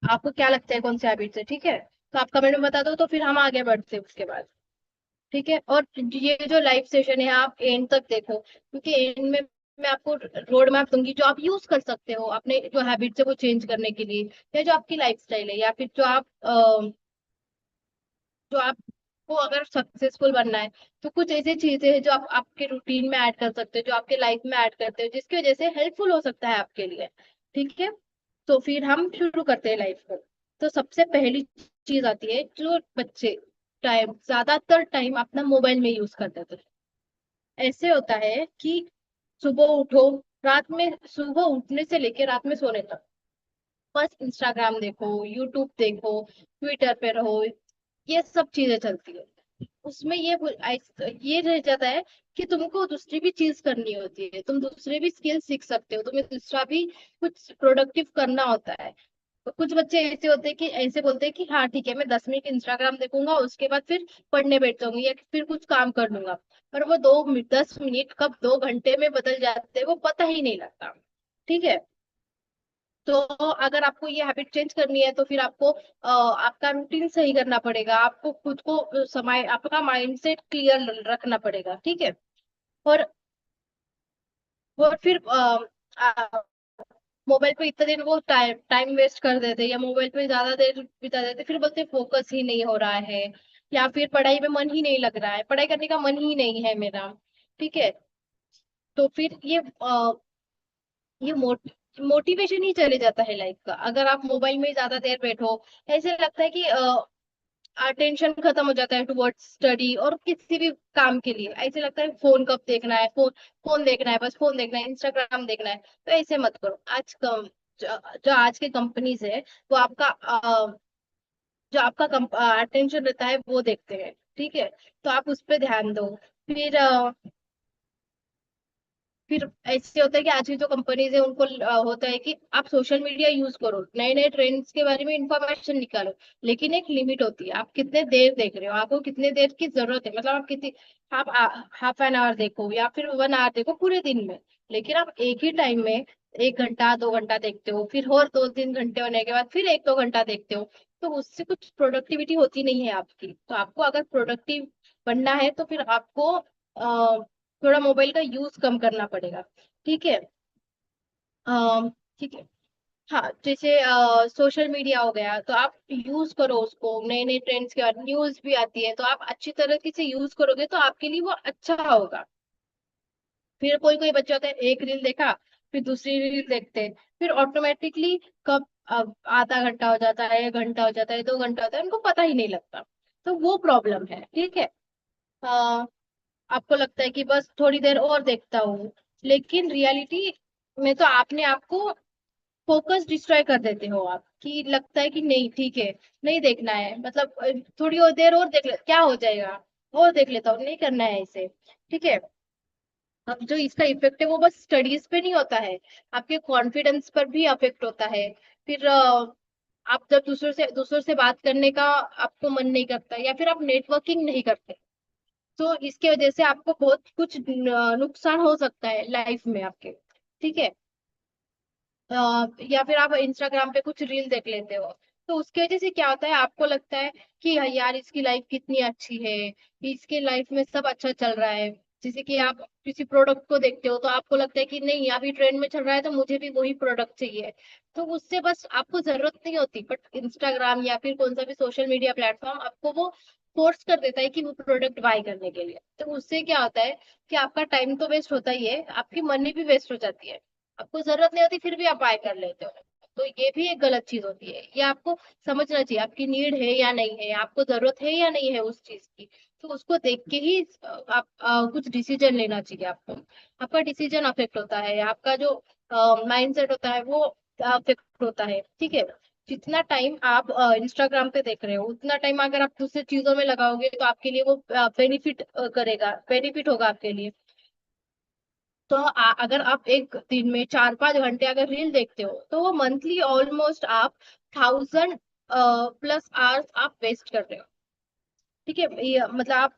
आपको क्या लगता है कौन सी हैबिट है? ठीक है, तो आप कमेंट में बता दो, तो फिर हम आगे बढ़ते हैं उसके बाद। ठीक है, और ये जो लाइव सेशन है आप एंड तक देखो, क्योंकि एंड में मैं आपको रोड मैप दूंगी जो आप यूज कर सकते हो अपने जो हैबिट्स है वो चेंज करने के लिए, या जो आपकी लाइफस्टाइल है, या फिर जो आपको अगर सक्सेसफुल बनना है, तो कुछ ऐसी चीजें हैं जो आप आपके रूटीन में ऐड कर सकते हो, जो आपके लाइफ में ऐड करते हो, जिसकी वजह से हेल्पफुल हो सकता है आपके लिए। ठीक है, तो फिर हम शुरू करते हैं लाइफ को। तो सबसे पहली चीज आती है, जो बच्चे ज्यादातर टाइम अपना मोबाइल में यूज करते थे। ऐसे होता है कि सुबह उठो, रात में सुबह उठने से लेकर रात में सोने तक बस इंस्टाग्राम देखो, यूट्यूब देखो, ट्विटर पे रहो, ये सब चीजें चलती है। उसमें ये रह जाता है कि तुमको दूसरी भी चीज करनी होती है, तुम दूसरे भी स्किल सीख सकते हो, तुम्हें दूसरा भी कुछ प्रोडक्टिव करना होता है। तो कुछ बच्चे ऐसे होते हैं कि ऐसे बोलते हैं कि हाँ ठीक है, मैं 10 मिनट इंस्टाग्राम देखूंगा, उसके बाद फिर पढ़ने बैठ जाऊंगी या फिर कुछ काम कर लूंगा। पर वो 10 मिनट कब 2 घंटे में बदल जाते हैं वो पता ही नहीं लगता। ठीक है, तो अगर आपको ये हैबिट चेंज करनी है, तो फिर आपको आपका रूटीन सही करना पड़ेगा, आपको खुद को समय, आपका माइंडसेट क्लियर रखना पड़ेगा। ठीक है, और फिर मोबाइल पे इतने दिन वो टाइम टाइम वेस्ट कर देते, या मोबाइल पे ज्यादा देर बिता देते, फिर बोलते फोकस ही नहीं हो रहा है, या फिर पढ़ाई में मन ही नहीं लग रहा है, पढ़ाई करने का मन ही नहीं है मेरा। ठीक है, तो फिर ये मोटिवेशन ही चले जाता है लाइफ का, अगर आप मोबाइल में ज्यादा देर बैठो। ऐसे लगता है कि अटेंशन खत्म हो जाता है टुवर्ड्स स्टडी और किसी भी काम के लिए। ऐसे लगता है फोन कब देखना है, फोन फोन देखना है, बस फोन देखना है, इंस्टाग्राम देखना है। तो ऐसे मत करो। जो आज के कंपनीज है, वो आपका जो आपका अटेंशन रहता है वो देखते हैं। ठीक है, तो आप उस पर ध्यान दो। फिर ऐसे होता है कि आज की जो कंपनीज है उनको होता है कि आप सोशल मीडिया यूज करो, नए नए ट्रेंड्स के बारे में इंफॉर्मेशन निकालो, लेकिन एक लिमिट होती है। आप कितने देर देख रहे हो, आपको कितने देर की जरूरत है, मतलब आप कितनी, आप हाफ एन आवर देखो या फिर 1 आवर देखो पूरे दिन में, लेकिन आप एक ही टाइम में 1 घंटा 2 घंटा देखते हो, फिर और 2-3 घंटे होने के बाद फिर 1-2 घंटा देखते हो, तो उससे कुछ प्रोडक्टिविटी होती नहीं है आपकी। तो आपको अगर प्रोडक्टिव बनना है, तो फिर आपको थोड़ा मोबाइल का यूज कम करना पड़ेगा। ठीक है, ठीक है। हाँ, जैसे सोशल मीडिया हो गया, तो आप यूज करो उसको, नए नए ट्रेंड्स के बाद न्यूज भी आती है, तो आप अच्छी तरीके से यूज करोगे तो आपके लिए वो अच्छा होगा। फिर कोई कोई बच्चा होता है, एक रील देखा, फिर दूसरी रील देखते हैं, फिर ऑटोमेटिकली कब आधा घंटा हो जाता है, 1 घंटा हो जाता है, 2 घंटा होता है, उनको पता ही नहीं लगता। तो वो प्रॉब्लम है। ठीक है, आपको लगता है कि बस थोड़ी देर और देखता हूँ, लेकिन रियलिटी में तो आपने आपको फोकस डिस्ट्रॉय कर देते हो आप, कि लगता है कि नहीं ठीक है, नहीं देखना है, मतलब थोड़ी और देर और देख ले क्या हो जाएगा, और देख लेता हूँ, नहीं करना है इसे। ठीक है, अब जो इसका इफेक्ट है वो बस स्टडीज पे नहीं होता है, आपके कॉन्फिडेंस पर भी अफेक्ट होता है। फिर आप जब दूसरों से बात करने का आपको मन नहीं करता, या फिर आप नेटवर्किंग नहीं करते, तो इसके वजह से आपको बहुत कुछ नुकसान हो सकता है लाइफ में आपके। ठीक है, या फिर आप इंस्टाग्राम पे कुछ रील देख लेते हो, तो उसकी वजह से क्या होता है, आपको लगता है कि यार इसकी लाइफ कितनी अच्छी है, इसके लाइफ में सब अच्छा चल रहा है। जैसे कि आप किसी प्रोडक्ट को देखते हो, तो आपको लगता है कि नहीं अभी ट्रेंड में चल रहा है, तो मुझे भी वही प्रोडक्ट चाहिए। तो उससे बस आपको जरूरत नहीं होती, बट इंस्टाग्राम या फिर कौन सा भी सोशल मीडिया प्लेटफॉर्म आपको वो फोर्स कर देता है कि वो प्रोडक्ट बाय करने के लिए। तो उससे क्या होता है कि आपका टाइम तो वेस्ट होता ही है, आपकी मनी भी वेस्ट हो जाती है। आपको जरूरत नहीं होती फिर भी आप बाय कर लेते हो, तो ये भी एक गलत चीज होती है। ये आपको समझना चाहिए, आपकी नीड है या नहीं है, आपको जरूरत है या नहीं है उस चीज की। तो उसको देख के ही आप कुछ डिसीजन लेना चाहिए आपको। आपका डिसीजन अफेक्ट होता है, आपका जो माइंडसेट होता है वो अफेक्ट होता है। ठीक है, जितना टाइम आप इंस्टाग्राम पे देख रहे हो, उतना टाइम अगर आप दूसरी चीजों में लगाओगे, तो आपके लिए वो बेनिफिट होगा आपके लिए। तो अगर आप एक दिन में 4-5 घंटे अगर रील देखते हो, तो वो मंथली ऑलमोस्ट आप 1000+ आवर्स आप वेस्ट कर रहे हो। ठीक है, ये मतलब आप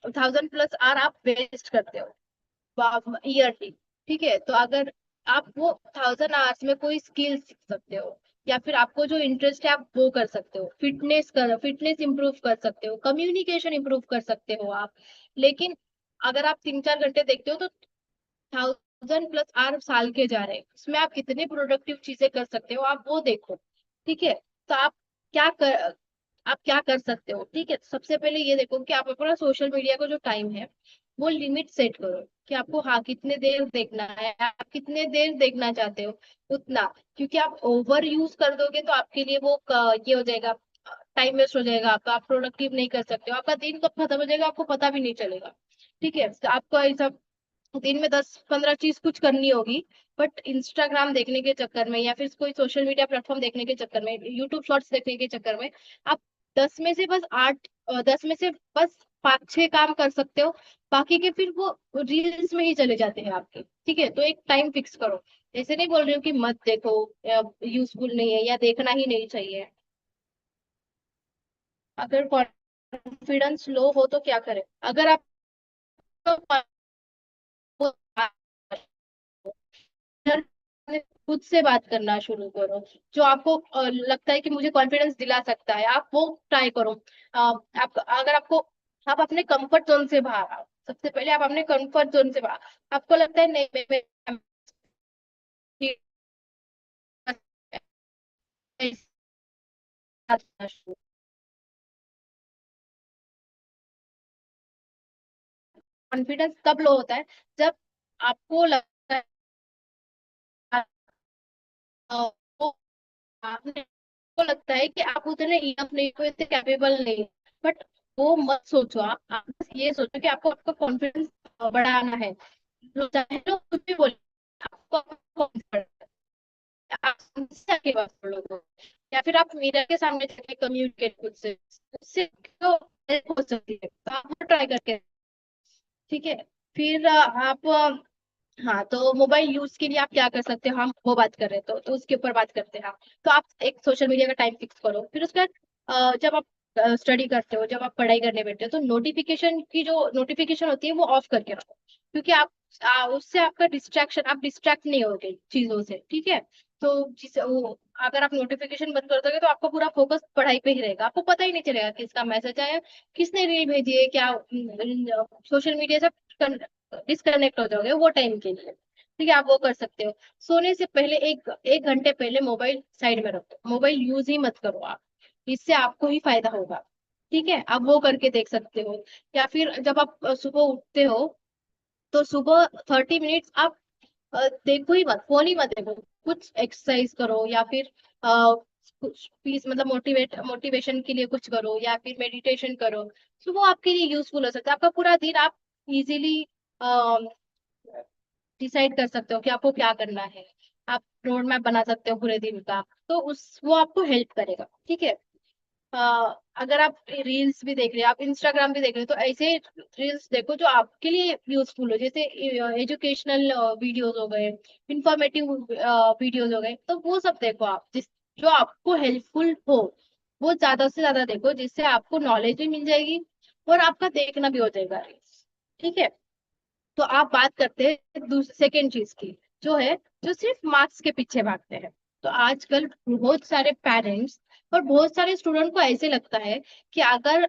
1000+ आवर आप वेस्ट करते हो ईयरली। ठीक है, तो अगर आप वो 1000 आवर्स में कोई स्किल सीख सकते हो, या फिर आपको जो इंटरेस्ट है आप वो कर सकते हो, फिटनेस इंप्रूव कर सकते हो, कम्युनिकेशन इंप्रूव कर सकते हो आप। लेकिन अगर आप 3-4 घंटे देखते हो तो 1000+ आवर साल के जा रहे हैं, उसमें आप कितने प्रोडक्टिव चीजें कर सकते हो आप वो देखो। ठीक है, तो क्या कर आप क्या कर सकते हो। ठीक है, तो सबसे पहले ये देखो कि आप अपना सोशल मीडिया का जो टाइम है वो लिमिट सेट करो, कि आपको हाँ कितने देर देखना है, आप कितने देर देखना चाहते हो उतना। क्योंकि आप ओवर यूज कर दोगे तो आपके लिए वो ये हो जाएगा, टाइम वेस्ट हो जाएगा आपका, आप प्रोडक्टिव नहीं कर सकते हो, आपका दिन कब खत्म हो जाएगा आपको पता भी नहीं चलेगा। ठीक है, तो आपको ऐसा दिन में 10-15 चीज कुछ करनी होगी, बट इंस्टाग्राम देखने के चक्कर में या फिर कोई सोशल मीडिया प्लेटफॉर्म देखने के चक्कर में, यूट्यूब शॉर्ट्स देखने के चक्कर में आप 10 में से बस 5-6 काम कर सकते हो, बाकी के फिर वो रील्स में ही चले जाते हैं आपके। ठीक है, तो एक टाइम फिक्स करो। ऐसे नहीं बोल रही हूँ कि मत देखो, यूजफुल नहीं है या देखना ही नहीं चाहिए। अगर कॉन्फिडेंस लो हो तो क्या करें, अगर आप खुद से बात करना शुरू करो, जो आपको लगता है कि मुझे कॉन्फिडेंस दिला सकता है आप वो ट्राई करो। आप अगर आपको आप अपने कंफर्ट जोन से बाहर आओ, सबसे पहले आप अपने कंफर्ट जोन से बाहर, आपको लगता है नहीं कॉन्फिडेंस तब लो होता है जब आपको लगता है वो आपने को लगता है कि आप उतने इनफ नहीं हो, इतने कैपेबल नहीं। बट वो मत सोचो, आप बस ये सोचो कि आपको आपका कॉन्फिडेंस बढ़ाना है। चाहे लोग कुछ भी बोले, आपको आपका confidence, आप उनसे आके बात कर लो, या फिर आप मिरर के सामने जाके कम्युनिकेट खुद से, उससे तो help हो सकती है, तो आप वो ट्राई करके। ठीक है, फिर आप हाँ, तो मोबाइल यूज के लिए आप क्या कर सकते हो, हम वो बात कर रहे हैं तो उसके ऊपर बात करते हैं हम। तो आप एक सोशल मीडिया का टाइम फिक्स करो, फिर उसके बाद जब आप स्टडी करते हो, जब आप पढ़ाई करने बैठते हो, तो नोटिफिकेशन की जो नोटिफिकेशन होती है वो ऑफ करके रखो। क्योंकि उससे आपका डिस्ट्रैक्शन, आप डिस्ट्रैक्ट नहीं होगे चीजों से। ठीक है, तो अगर आप नोटिफिकेशन बंद कर दोगे तो आपका पूरा फोकस पढ़ाई पे ही रहेगा, आपको पता ही नहीं चलेगा किसका मैसेज आया, किसने रील भेजी है क्या, सोशल मीडिया से डिस्कनेक्ट हो जाओगे वो टाइम के लिए। ठीक है, आप वो कर सकते हो। सोने से पहले एक एक घंटे पहले मोबाइल साइड में रखो, मोबाइल यूज ही मत करो आप, इससे आपको ही फायदा होगा। ठीक है, आप वो करके देख सकते हो। या फिर जब आप सुबह उठते हो तो सुबह 30 मिनट्स आप देखो ही मत, फोन ही मत देखो, कुछ एक्सरसाइज करो, या फिर कुछ पीस मतलब मोटिवेशन के लिए कुछ करो, या फिर मेडिटेशन करो। तो वो आपके लिए यूजफुल हो सकता है, आपका पूरा दिन आप इजीली डिसाइड कर सकते हो कि आपको क्या करना है। आप रोड मैप बना सकते हो पूरे दिन का, तो उस वो आपको हेल्प करेगा। ठीक है, अगर आप रील्स भी देख रहे हो, आप इंस्टाग्राम भी देख रहे हो, तो ऐसे रील्स देखो जो आपके लिए यूजफुल हो, जैसे एजुकेशनल वीडियोस हो गए, इंफॉर्मेटिव वीडियोस हो गए, तो वो सब देखो आप, जो आपको हेल्पफुल हो वो ज्यादा से ज्यादा देखो, जिससे आपको नॉलेज भी मिल जाएगी और आपका देखना भी हो जाएगा रील्स। ठीक है, तो आप बात करते हैं सेकेंड चीज की, जो है जो सिर्फ मार्क्स के पीछे भागते हैं। तो आजकल बहुत सारे पेरेंट्स और बहुत सारे स्टूडेंट को ऐसे लगता है कि अगर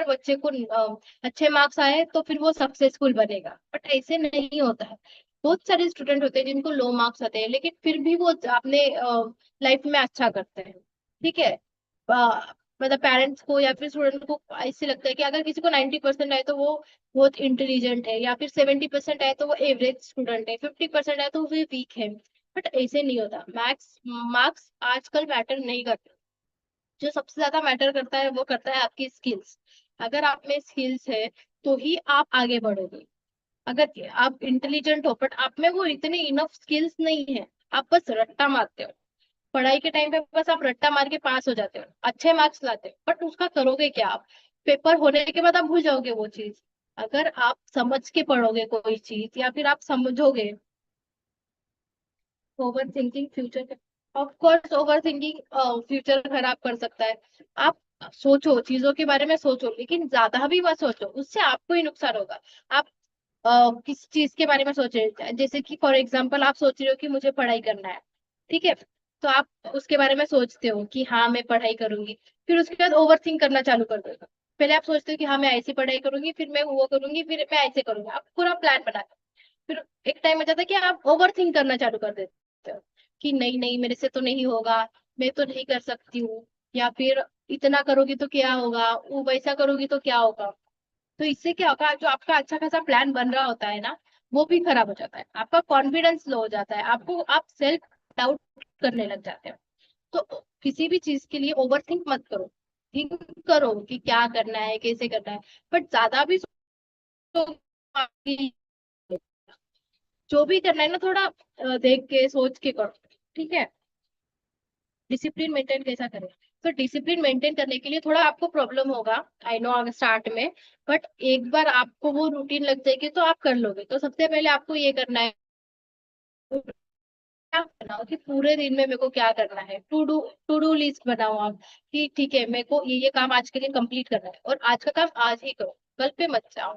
बच्चे को अच्छे मार्क्स आए तो फिर वो सक्सेसफुल बनेगा, बट ऐसे नहीं होता है। बहुत सारे स्टूडेंट होते हैं जिनको लो मार्क्स आते हैं, लेकिन फिर भी वो अपने लाइफ में अच्छा करते हैं। ठीक है, मतलब पेरेंट्स को या फिर स्टूडेंट को ऐसे लगता है कि अगर किसी को 90% आए तो वो बहुत इंटेलिजेंट है, या फिर 70% आए तो वो एवरेज स्टूडेंट है, 50% आए तो वो वीक है। बट ऐसे नहीं होता, मैक्स मार्क्स आजकल मैटर नहीं करते। जो सबसे ज्यादा मैटर करता है वो करता है आपकी स्किल्स। अगर आप में स्किल्स है तो ही आप आगे बढ़ोगे। अगर आप इंटेलिजेंट हो बट आप में वो इतने इनफ स्किल्स नहीं है, आप बस रट्टा मारते हो पढ़ाई के टाइम पे, बस आप रट्टा मार के पास हो जाते हो, अच्छे मार्क्स लाते हो, बट उसका करोगे क्या आप, पेपर होने के बाद आप भूल जाओगे वो चीज। अगर आप समझ के पढ़ोगे कोई चीज या फिर आप समझोगे, over thinking future, of course over thinking future खराब कर सकता है। आप सोचो, चीजों के बारे में सोचो, लेकिन ज्यादा भी मत सोचो, उससे आपको ही नुकसान होगा। आप किस चीज के बारे में सोच रहे हैं, जैसे कि फॉर एग्जाम्पल आप सोच रहे हो कि मुझे पढ़ाई करना है, ठीक है। तो आप उसके बारे में सोचते हो कि हाँ मैं पढ़ाई करूंगी, फिर उसके बाद ओवर थिंक करना चालू कर देगा। पहले आप सोचते हो कि हाँ मैं ऐसी पढ़ाई करूंगी, फिर मैं वो करूंगी, फिर मैं ऐसे करूंगी, आप पूरा प्लान बनाते हो। फिर एक टाइम हो जाता है कि आप ओवर थिंक करना चालू कर देते हो कि नहीं नहीं मेरे से तो नहीं होगा, मैं तो नहीं कर सकती हूँ, या फिर इतना करोगी तो क्या होगा, वो वैसा करोगी तो क्या होगा। तो इससे क्या होगा, जो आपका अच्छा खासा प्लान बन रहा होता है ना, वो भी खराब हो जाता है, आपका कॉन्फिडेंस लो हो जाता है, आपको आप सेल्फ डाउट करने लग जाते हो। तो किसी भी चीज के लिए ओवर थिंक मत करो, थिंक करो कि क्या करना है कैसे करना है, बट ज्यादा भी जो भी करना है ना थोड़ा देख के सोच के करो, ठीक है। डिसिप्लिन मेंटेन कैसा करें, तो डिसिप्लिन मेंटेन करने के लिए थोड़ा आपको प्रॉब्लम होगा, आई नो स्टार्ट में, बट एक बार आपको वो रूटीन लग जाएगी तो आप कर लोगे। तो सबसे पहले आपको ये करना है, क्या बनाओ कि पूरे दिन में मेरे को क्या करना है, टू डू लिस्ट बनाओ आप, कि ठीक है मेरे को ये काम आज के दिन कंप्लीट करना है, और आज का काम आज ही करो, कल पे मत जाओ,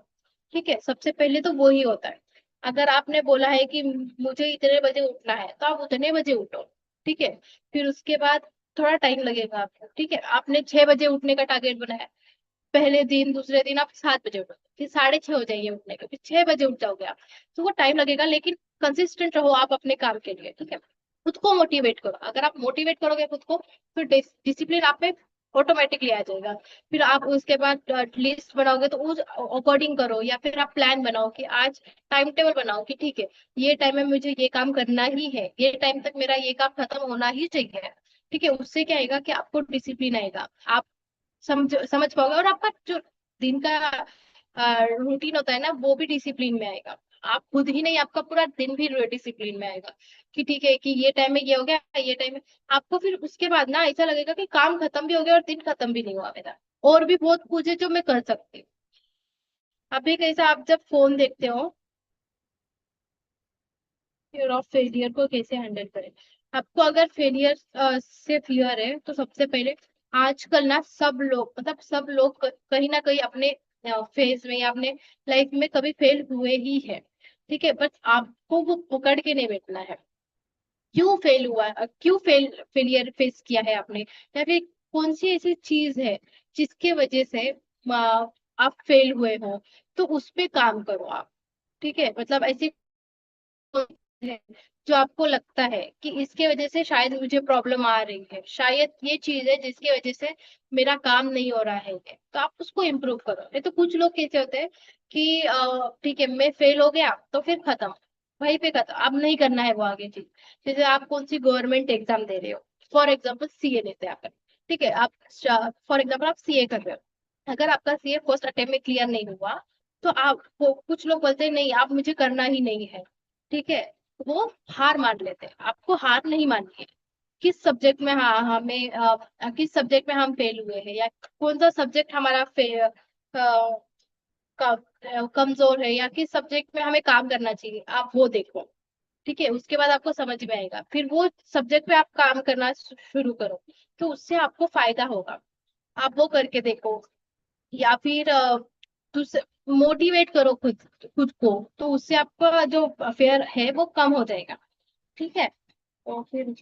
ठीक है। सबसे पहले तो वो ही होता है। अगर आपने बोला है कि मुझे इतने बजे उठना है, तो आप उतने बजे उठो, ठीक है। फिर उसके बाद थोड़ा टाइम लगेगा आपको, ठीक है। आपने 6 बजे उठने का टारगेट बनाया, पहले दिन दूसरे दिन आप 7 बजे उठो, फिर 6:30 हो जाइए उठने के, फिर 6 बजे उठ जाओगे आप। तो वो टाइम लगेगा, लेकिन कंसिस्टेंट रहो आप अपने काम के लिए, ठीक है। खुद को मोटिवेट करो, अगर आप मोटिवेट करोगे खुद को, फिर डिसिप्लिन आप में ऑटोमेटिकली आ जाएगा। फिर आप उसके बाद लिस्ट बनाओगे तो उस अकॉर्डिंग करो, या फिर आप प्लान बनाओ कि आज टाइम टेबल बनाओ कि ठीक है ये टाइम में मुझे ये काम करना ही है, ये टाइम तक मेरा ये काम खत्म होना ही चाहिए, ठीक है। उससे क्या आएगा कि आपको डिसिप्लिन आएगा, आप समझ समझ पाओगे, और आपका जो दिन का रूटीन होता है ना वो भी डिसिप्लिन में आएगा। आप खुद ही नहीं, आपका पूरा दिन भी डिसिप्लिन में आएगा, कि ठीक है कि ये टाइम में ये हो गया, ये टाइम में। आपको फिर उसके बाद ना ऐसा लगेगा कि काम खत्म भी हो गया और दिन खत्म भी नहीं हुआ मेरा, और भी बहुत कुछ है जो मैं कर सकती हूँ। अभी कैसा, आप जब फोन देखते हो, फियर ऑफ फेलियर को कैसे हैंडल करें। आपको अगर फेलियर से फियर है, तो सबसे पहले आजकल ना सब लोग, मतलब सब लोग कहीं ना कहीं अपने फेज में या अपने लाइफ में कभी फेल हुए ही है, ठीक है। बट आपको वो पकड़ के नहीं बैठना है, क्यों फेल हुआ, क्यों फेलियर फेस किया है आपने, या फिर कौन सी ऐसी चीज है जिसके वजह से आप फेल हुए हो, तो उस पे काम करो आप, ठीक है। मतलब ऐसी है जो आपको लगता है कि इसके वजह से शायद मुझे प्रॉब्लम आ रही है, शायद ये चीज है जिसकी वजह से मेरा काम नहीं हो रहा है, तो आप उसको इम्प्रूव करो। नहीं तो कुछ लोग कैसे होते हैं कि ठीक है मैं फेल हो गया तो फिर खत्म, वहीं पे खत्म, अब नहीं करना है वो आगे चीज। जैसे आप कौन सी गवर्नमेंट एग्जाम दे रहे हो, फॉर एग्जाम्पल सीए लेते हैं आप, ठीक है। आप फॉर एग्जाम्पल आप सीए कर रहे हो, अगर आपका सीए फर्स्ट अटेम्प्ट में क्लियर नहीं हुआ, तो आप कुछ लोग बोलते हैं नहीं आप मुझे करना ही नहीं है, ठीक है। वो हार मान लेते हैं, आपको हार नहीं माननी है। किस सब्जेक्ट में हाँ हमें किस सब्जेक्ट में हम फेल हुए हैं, या कौन सा सब्जेक्ट हमारा कमजोर है, या किस सब्जेक्ट में हमें काम करना चाहिए, आप वो देखो, ठीक है। उसके बाद आपको समझ में आएगा, फिर वो सब्जेक्ट पे आप काम करना शुरू करो, तो उससे आपको फायदा होगा, आप वो करके देखो। या फिर दूसरे मोटिवेट करो खुद खुद को, तो उससे आपका जो फेयर है वो कम हो जाएगा, ठीक है। और फिर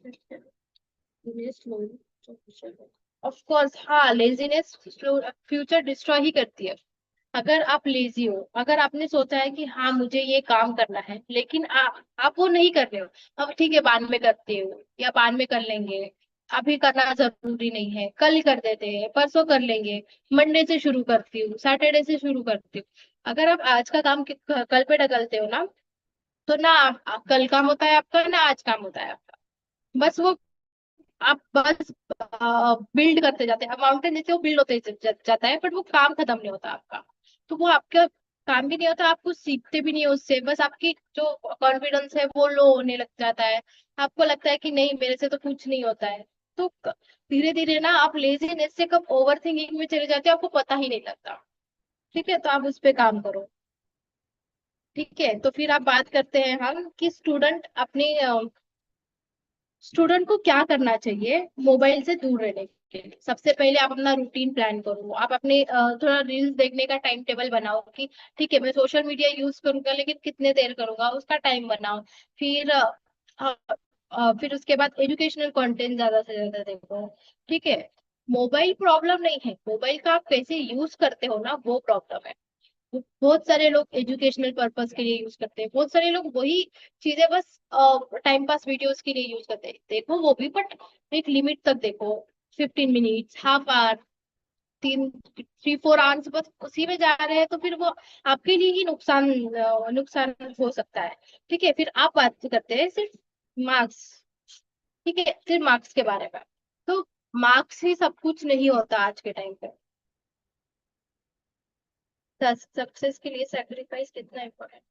ऑफ कोर्स हाँ, लेजीनेस फ्यूचर डिस्ट्रॉय ही करती है। अगर आप लेजी हो, अगर आपने सोचा है कि हाँ मुझे ये काम करना है, लेकिन आप वो नहीं कर रहे हो, अब ठीक है बाद में करते हो या बाद में कर लेंगे, अभी करना जरूरी नहीं है, कल कर देते हैं, परसों कर लेंगे, मंडे से शुरू करती हूँ, सैटरडे से शुरू करती हूँ। अगर आप आज का काम कल पे ढकलते हो ना, तो ना कल काम होता है आपका, ना आज काम होता है आपका। बस वो आप बस बिल्ड करते जाते हैं, माउंटेन जैसे वो बिल्ड होते जाता है, बट वो काम खत्म नहीं होता आपका। तो वो आपका काम भी नहीं होता, आप कुछ सीखते भी नहीं हो उससे, बस आपकी जो कॉन्फिडेंस है वो लो होने लग जाता है, आपको लगता है कि नहीं मेरे से तो कुछ नहीं होता है। तो धीरे धीरे ना आप लेजीनेस से कब ओवर थिंकिंग में चले जाते हो आपको पता ही नहीं लगता, ठीक है। तो आप उस पे काम करो, ठीक है। तो फिर आप बात करते हैं हम कि स्टूडेंट को क्या करना चाहिए मोबाइल से दूर रहने के लिए सबसे पहले आप अपना रूटीन प्लान करो। आप अपने थोड़ा रील्स देखने का टाइम टेबल बनाओ कि ठीक है मैं सोशल मीडिया यूज करूंगा लेकिन कितने देर करूंगा, उसका टाइम बनाओ। फिर फिर उसके बाद एजुकेशनल कंटेंट ज्यादा से ज्यादा देखो। ठीक है, मोबाइल प्रॉब्लम नहीं है, मोबाइल का आप कैसे यूज करते हो ना वो प्रॉब्लम है। बहुत सारे लोग एजुकेशनल पर्पस के लिए यूज करते हैं, बहुत सारे लोग वही चीजें बस टाइम पास वीडियोस के लिए यूज करते हैं, देखो वो भी बट एक लिमिट तक देखो। 15 मिनट्स, हाफ आवर, 3-4 आवर्स बस उसी में जा रहे हैं तो फिर वो आपके लिए ही नुकसान हो सकता है। ठीक है, फिर आप बात करते हैं सिर्फ मार्क्स। ठीक है, सिर्फ मार्क्स के बारे में। तो मार्क्स ही सब कुछ नहीं होता आज के टाइम पे। सक्सेस के लिए सेक्रीफाइस कितना इम्पोर्टेंट।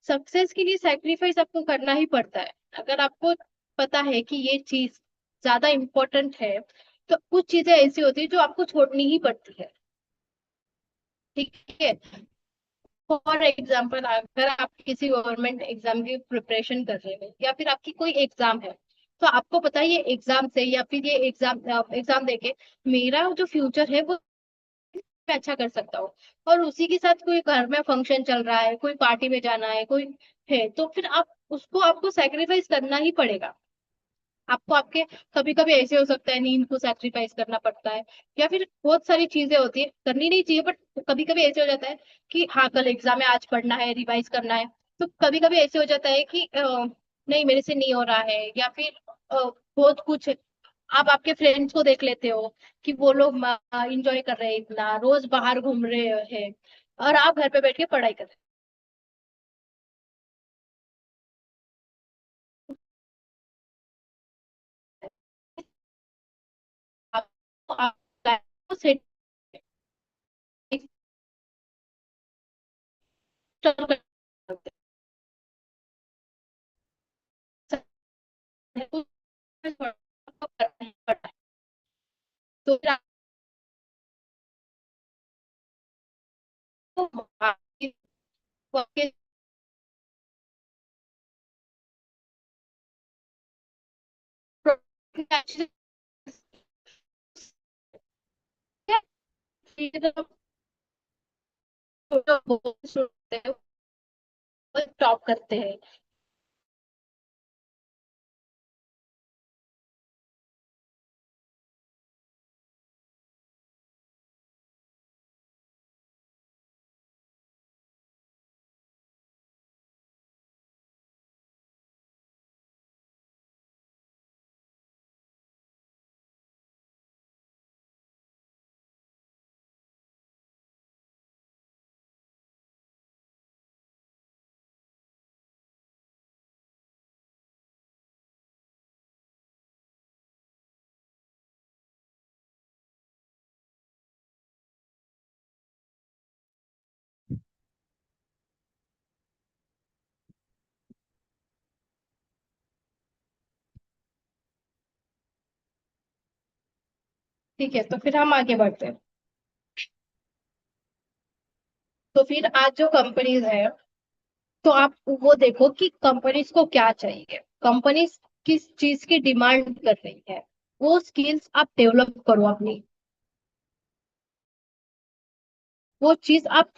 सक्सेस के लिए सैक्रिफाइस आपको करना ही पड़ता है। अगर आपको पता है कि ये चीज ज्यादा इम्पोर्टेंट है तो कुछ चीजें ऐसी होती है जो आपको छोड़नी ही पड़ती है। ठीक है, फॉर एग्जाम्पल अगर आप किसी गवर्नमेंट एग्जाम की प्रिपरेशन कर रहे हैं या फिर आपकी कोई एग्जाम है, तो आपको पता है ये एग्जाम से या फिर ये एग्जाम देके मेरा जो फ्यूचर है वो मैं अच्छा कर सकता हूँ। और उसी के साथ कोई घर में फंक्शन चल रहा है, कोई पार्टी में जाना है, कोई है, तो फिर आप उसको आपको सेक्रीफाइस करना ही पड़ेगा। आपको आपके कभी कभी ऐसे हो सकता है नींद को सैक्रिफाइस करना पड़ता है, या फिर बहुत सारी चीजें होती है करनी नहीं चाहिए बट कभी कभी ऐसे हो जाता है कि हाँ कल एग्जाम है, आज पढ़ना है, रिवाइज करना है। तो कभी कभी ऐसे हो जाता है कि नहीं मेरे से नहीं हो रहा है, या फिर बहुत कुछ आप आपके फ्रेंड्स को देख लेते हो कि वो लोग इंजॉय कर रहे हैं, इतना रोज बाहर घूम रहे हैं और आप घर पे बैठ के पढ़ाई कर रहे हो। आप सेट कर सकते हैं। तो करना ही पड़ता है। तो फिर आपको आपके अच्छे से स्टॉप करते हैं। ठीक है, तो फिर हम आगे बढ़ते हैं। तो फिर आज जो कंपनीज है, तो आप वो देखो कि कंपनीज को क्या चाहिए, कंपनीज किस चीज की डिमांड कर रही है, वो स्किल्स आप डेवलप करो अपनी, वो चीज आप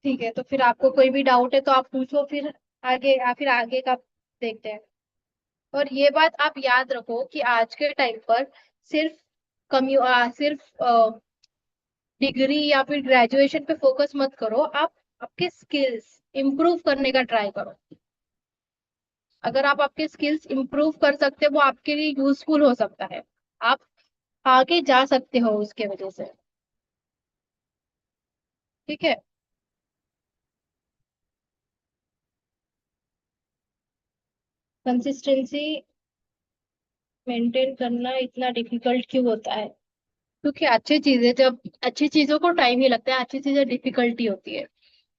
ठीक है, तो फिर आपको कोई भी डाउट है तो आप पूछो, फिर आगे या फिर आगे का देखते हैं। और ये बात आप याद रखो कि आज के टाइम पर सिर्फ सिर्फ डिग्री या फिर ग्रेजुएशन पे फोकस मत करो, आप आपके स्किल्स इम्प्रूव करने का ट्राई करो। अगर आप आपके स्किल्स इम्प्रूव कर सकते हो, वो आपके लिए यूजफुल हो सकता है। आप आगे जा सकते हो उसके वजह से। ठीक है। कंसिस्टेंसी मेंटेन करना इतना डिफिकल्ट क्यों होता है? क्योंकि अच्छी चीजें, जब अच्छी चीजों को टाइम ही लगता है, अच्छी चीजें डिफिकल्टी होती है।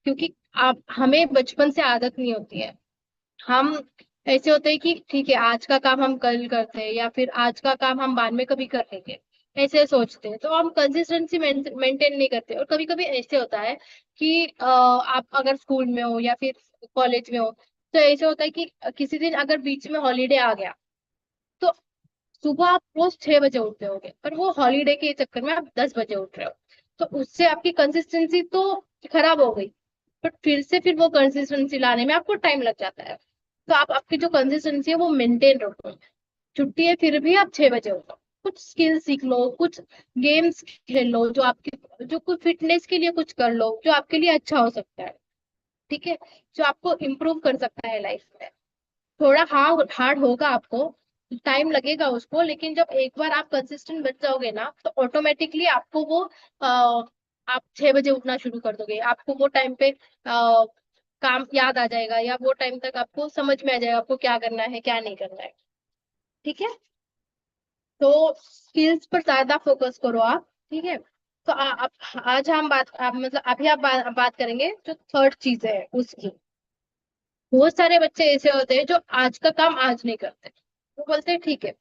क्योंकि आप हमें बचपन से आदत नहीं होती है। हम ऐसे होते हैं कि ठीक है, आज का काम हम कल करते हैं, या फिर आज का काम हम बाद में कभी कर लेंगे, ऐसे सोचते हैं, तो हम कंसिस्टेंसी मेंटेन नहीं करते। और कभी कभी ऐसे होता है कि आप अगर स्कूल में हो या फिर कॉलेज में हो, तो ऐसे होता है कि किसी दिन अगर बीच में हॉलीडे आ गया, तो सुबह आप रोज 6 बजे उठते होगे, पर वो हॉलीडे के चक्कर में आप 10 बजे उठ रहे हो, तो उससे आपकी कंसिस्टेंसी तो खराब हो गई। बट फिर वो कंसिस्टेंसी लाने में आपको टाइम लग जाता है। तो आप आपकी जो कंसिस्टेंसी है वो मेंटेन रखो। छुट्टी है फिर भी आप 6 बजे उठो, कुछ स्किल सीख लो, कुछ गेम्स खेल लो, जो आपके जो कुछ फिटनेस के लिए कुछ कर लो जो आपके लिए अच्छा हो सकता है। ठीक है, जो आपको इम्प्रूव कर सकता है लाइफ में। थोड़ा हार्ड हार्ड होगा आपको, टाइम लगेगा उसको, लेकिन जब एक बार आप कंसिस्टेंट बन जाओगे ना, तो ऑटोमेटिकली आपको वो आप 6 बजे उठना शुरू कर दोगे, आपको वो टाइम पे काम याद आ जाएगा, या वो टाइम तक आपको समझ में आ जाएगा आपको क्या करना है क्या नहीं करना है। ठीक है। तो स्किल्स पर ज्यादा फोकस करो आप। ठीक है। तो आज हम मतलब अभी आप बात करेंगे जो थर्ड चीज है उसकी। बहुत सारे बच्चे ऐसे होते हैं जो आज का काम आज नहीं करते। वो बोलते हैं ठीक है,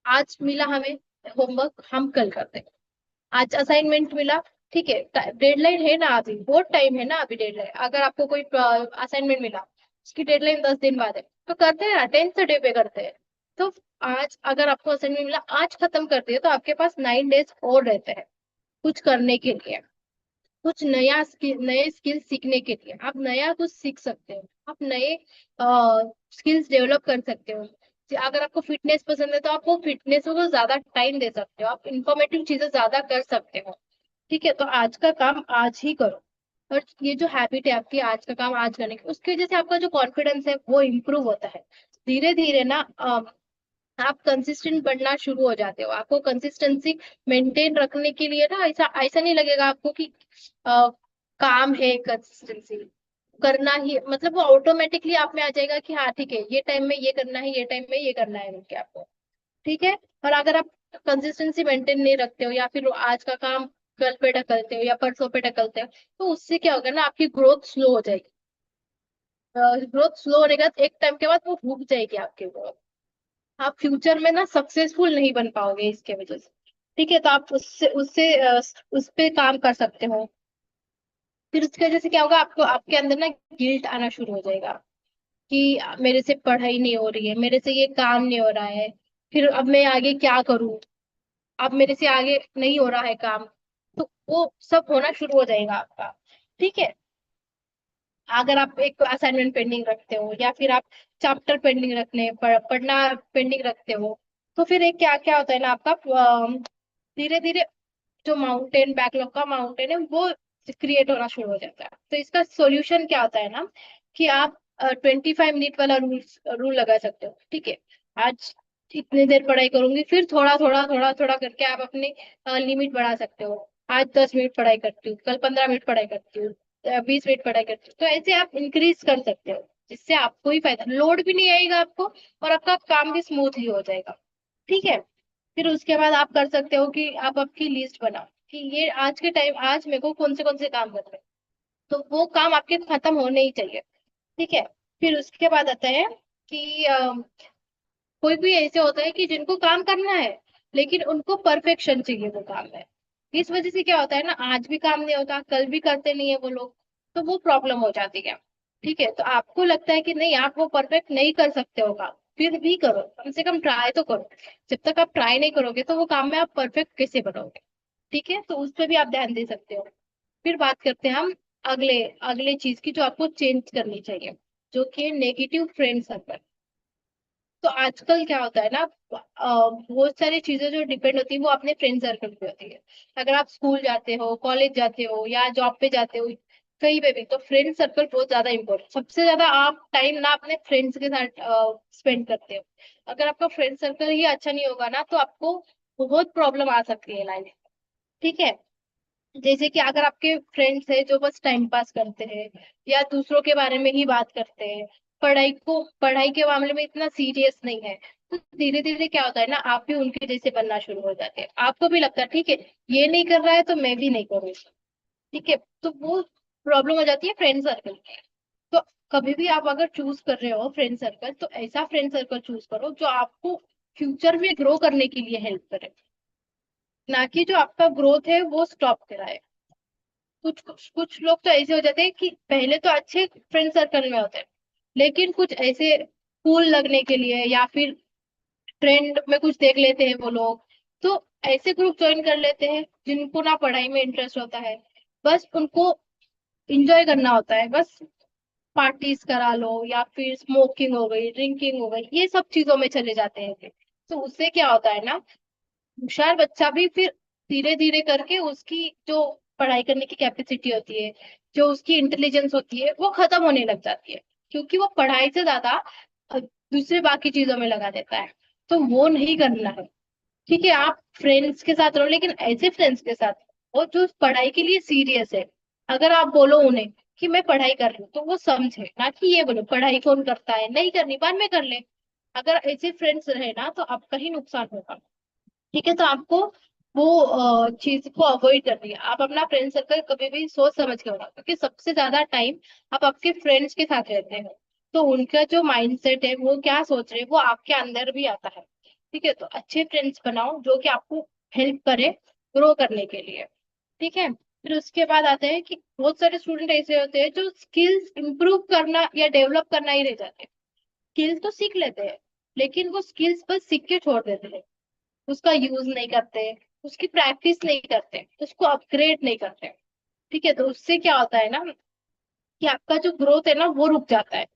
आज मिला हमें होमवर्क, हम कल करते हैं। आज असाइनमेंट मिला, ठीक है, डेडलाइन है ना अभी, बहुत टाइम है ना अभी डेडलाइन। अगर आपको कोई असाइनमेंट मिला, उसकी डेडलाइन 10 दिन बाद है, तो करते हैं ना, 10th डे पे करते हैं। तो आज अगर आपको असाइनमेंट मिला, आज खत्म करते हैं, तो आपके पास 9 डेज और रहते हैं कुछ करने के लिए, कुछ नए स्किल सीखने के लिए। आप नया कुछ सीख सकते हो, आप नए स्किल्स डेवलप कर सकते हो। अगर आपको फिटनेस पसंद है, तो आप वो फिटनेस को ज्यादा टाइम दे सकते हो, आप इंफॉर्मेटिव चीजें ज्यादा कर सकते हो। ठीक है, तो आज का काम आज ही करो। और ये जो हैबिट है आपकी आज का काम आज करने की, उसकी वजह से आपका जो कॉन्फिडेंस है वो इम्प्रूव होता है। धीरे धीरे ना आप कंसिस्टेंट बनना शुरू हो जाते हो। आपको कंसिस्टेंसी मेंटेन रखने के लिए ना ऐसा ऐसा नहीं लगेगा आपको कि अ, काम है कंसिस्टेंसी करना ही, मतलब वो ऑटोमेटिकली आप में आ जाएगा कि हाँ ठीक है, ये टाइम में ये करना है, ये टाइम में ये करना है बोल के आपको। ठीक है। और अगर आप कंसिस्टेंसी मेंटेन नहीं रखते हो, या फिर आज का काम कल पे ढकलते हो या परसों पे ढकलते हो, तो उससे क्या होगा ना, आपकी ग्रोथ स्लो हो जाएगी। ग्रोथ स्लो होने के बाद एक टाइम के बाद वो रुक जाएगी आपकी ग्रोथ। आप फ्यूचर में ना सक्सेसफुल नहीं बन पाओगे इसके वजह से। ठीक है, तो आप उससे उससे उस पे काम कर सकते हो। फिर उसकी वजह से क्या होगा, आपको आपके अंदर ना गिल्ट आना शुरू हो जाएगा कि मेरे से पढ़ाई नहीं हो रही है, मेरे से ये काम नहीं हो रहा है, फिर अब मैं आगे क्या करूं, अब मेरे से आगे नहीं हो रहा है काम। तो वो सब होना शुरू हो जाएगा आपका। ठीक है। अगर आप एक असाइनमेंट पेंडिंग रखते हो, या फिर आप चैप्टर पेंडिंग रखने पढ़ना पेंडिंग रखते हो, तो फिर एक क्या क्या होता है ना आपका, धीरे धीरे जो माउंटेन बैकलॉग का माउंटेन है वो क्रिएट होना शुरू हो जाता है। तो इसका सॉल्यूशन क्या होता है ना, कि आप 25 मिनट वाला रूल रूल लगा सकते हो। ठीक है, आज इतनी देर पढ़ाई करूंगी, फिर थोड़ा थोड़ा थोड़ा थोड़ा करके आप अपनी लिमिट बढ़ा सकते हो। आज 10 मिनट पढ़ाई करती हूँ, कल 15 मिनट पढ़ाई करती हूँ, 20 मिनट पढ़ाई करती हूँ, तो ऐसे आप इंक्रीज कर सकते हो, जिससे आपको ही फायदा, लोड भी नहीं आएगा आपको, और आपका काम भी स्मूथली हो जाएगा। ठीक है। फिर उसके बाद आप कर सकते हो कि आप आपकी लिस्ट बनाओ कि ये आज के टाइम, आज मेरे को कौन से काम करने हैं। तो वो काम आपके खत्म होने ही चाहिए। ठीक है। फिर उसके बाद आता है कि कोई कोई ऐसे होता है कि जिनको काम करना है, लेकिन उनको परफेक्शन चाहिए वो काम में। इस वजह से क्या होता है ना, आज भी काम नहीं होता, कल भी करते नहीं है वो लोग, तो वो प्रॉब्लम हो जाती है। ठीक है, तो आपको लगता है कि नहीं, आप वो परफेक्ट नहीं कर सकते हो काम, फिर भी करो, कम से कम ट्राई तो करो। जब तक आप ट्राई नहीं करोगे, तो वो काम में आप परफेक्ट कैसे बनोगे? ठीक है, तो उस पर भी आप ध्यान दे सकते हो। फिर बात करते हैं हम अगले अगले चीज की जो आपको चेंज करनी चाहिए, जो कि नेगेटिव फ्रेंड सर्कल। तो आजकल क्या होता है ना, बहुत सारी चीजें जो डिपेंड होती है वो अपने फ्रेंड सर्कल पे होती है। अगर आप स्कूल जाते हो, कॉलेज जाते हो या जॉब पे जाते हो, कहीं पे भी, तो फ्रेंड सर्कल बहुत ज्यादा इंपॉर्टेंट। सबसे ज्यादा आप टाइम ना अपने फ्रेंड्स के साथ स्पेंड करते हो। अगर आपका फ्रेंड सर्कल ही अच्छा नहीं होगा ना, तो आपको बहुत प्रॉब्लम आ सकती है लाइफ में। ठीक है। जैसे कि अगर आपके फ्रेंड्स है जो बस टाइम पास करते हैं या दूसरों के बारे में ही बात करते हैं, पढ़ाई के मामले में इतना सीरियस नहीं है, तो धीरे धीरे क्या होता है ना, आप भी उनके जैसे बनना शुरू हो जाते हैं। आपको भी लगता है ठीक है, ये नहीं कर रहा है तो मैं भी नहीं करूँगा। ठीक है। तो वो प्रॉब्लम हो जाती है फ्रेंड सर्कल की। तो कभी भी आप अगर चूज कर रहे हो फ्रेंड सर्कल, तो ऐसा फ्रेंड सर्कल चूज करो जो आपको फ्यूचर में ग्रो करने के लिए हेल्प करे, ना कि जो आपका ग्रोथ है वो स्टॉप कराए। कुछ लोग तो ऐसे हो जाते हैं कि पहले तो अच्छे फ्रेंड सर्कल में होते हैं, लेकिन कुछ ऐसे कूल लगने के लिए या फिर ट्रेंड में कुछ देख लेते हैं वो लोग, तो ऐसे ग्रुप ज्वाइन कर लेते हैं जिनको ना पढ़ाई में इंटरेस्ट होता है, बस उनको इंजॉय करना होता है। बस पार्टीज करा लो या फिर स्मोकिंग हो गई, ड्रिंकिंग हो गई, ये सब चीजों में चले जाते हैं फिर। तो उससे क्या होता है ना, होशियार बच्चा भी फिर धीरे धीरे करके उसकी जो पढ़ाई करने की कैपेसिटी होती है, जो उसकी इंटेलिजेंस होती है, वो खत्म होने लग जाती है, क्योंकि वो पढ़ाई से ज्यादा दूसरे बाकी चीजों में लगा देता है। तो वो नहीं करना है। ठीक है, आप फ्रेंड्स के साथ रहो, लेकिन ऐसे फ्रेंड्स के साथ वो जो पढ़ाई के लिए सीरियस है। अगर आप बोलो उन्हें कि मैं पढ़ाई कर रही हूँ, तो वो समझे, ना कि ये बोलो पढ़ाई कौन करता है, नहीं करनी बाद में कर ले। अगर ऐसे फ्रेंड्स रहे ना, तो आपका ही नुकसान होगा। ठीक है। तो आपको वो चीज को अवॉइड करनी है। आप अपना फ्रेंड सर्कल कभी भी सोच समझ के होना, क्योंकि सबसे ज्यादा टाइम आप आपके फ्रेंड्स के साथ रहते हो। तो उनका जो माइंडसेट है, वो क्या सोच रहे हैं, वो आपके अंदर भी आता है। ठीक है। तो अच्छे फ्रेंड्स बनाओ जो कि आपको हेल्प करे ग्रो करने के लिए। ठीक है। फिर उसके बाद आते हैं कि बहुत सारे स्टूडेंट ऐसे होते हैं जो स्किल्स इंप्रूव करना या डेवलप करना ही रह जाते हैं। स्किल्स तो सीख लेते हैं, लेकिन वो स्किल्स बस सीख के छोड़ देते हैं, उसका यूज नहीं करते, उसकी प्रैक्टिस नहीं करते, उसको अपग्रेड नहीं करते। ठीक है। तो उससे क्या होता है ना, कि आपका जो ग्रोथ है ना वो रुक जाता है।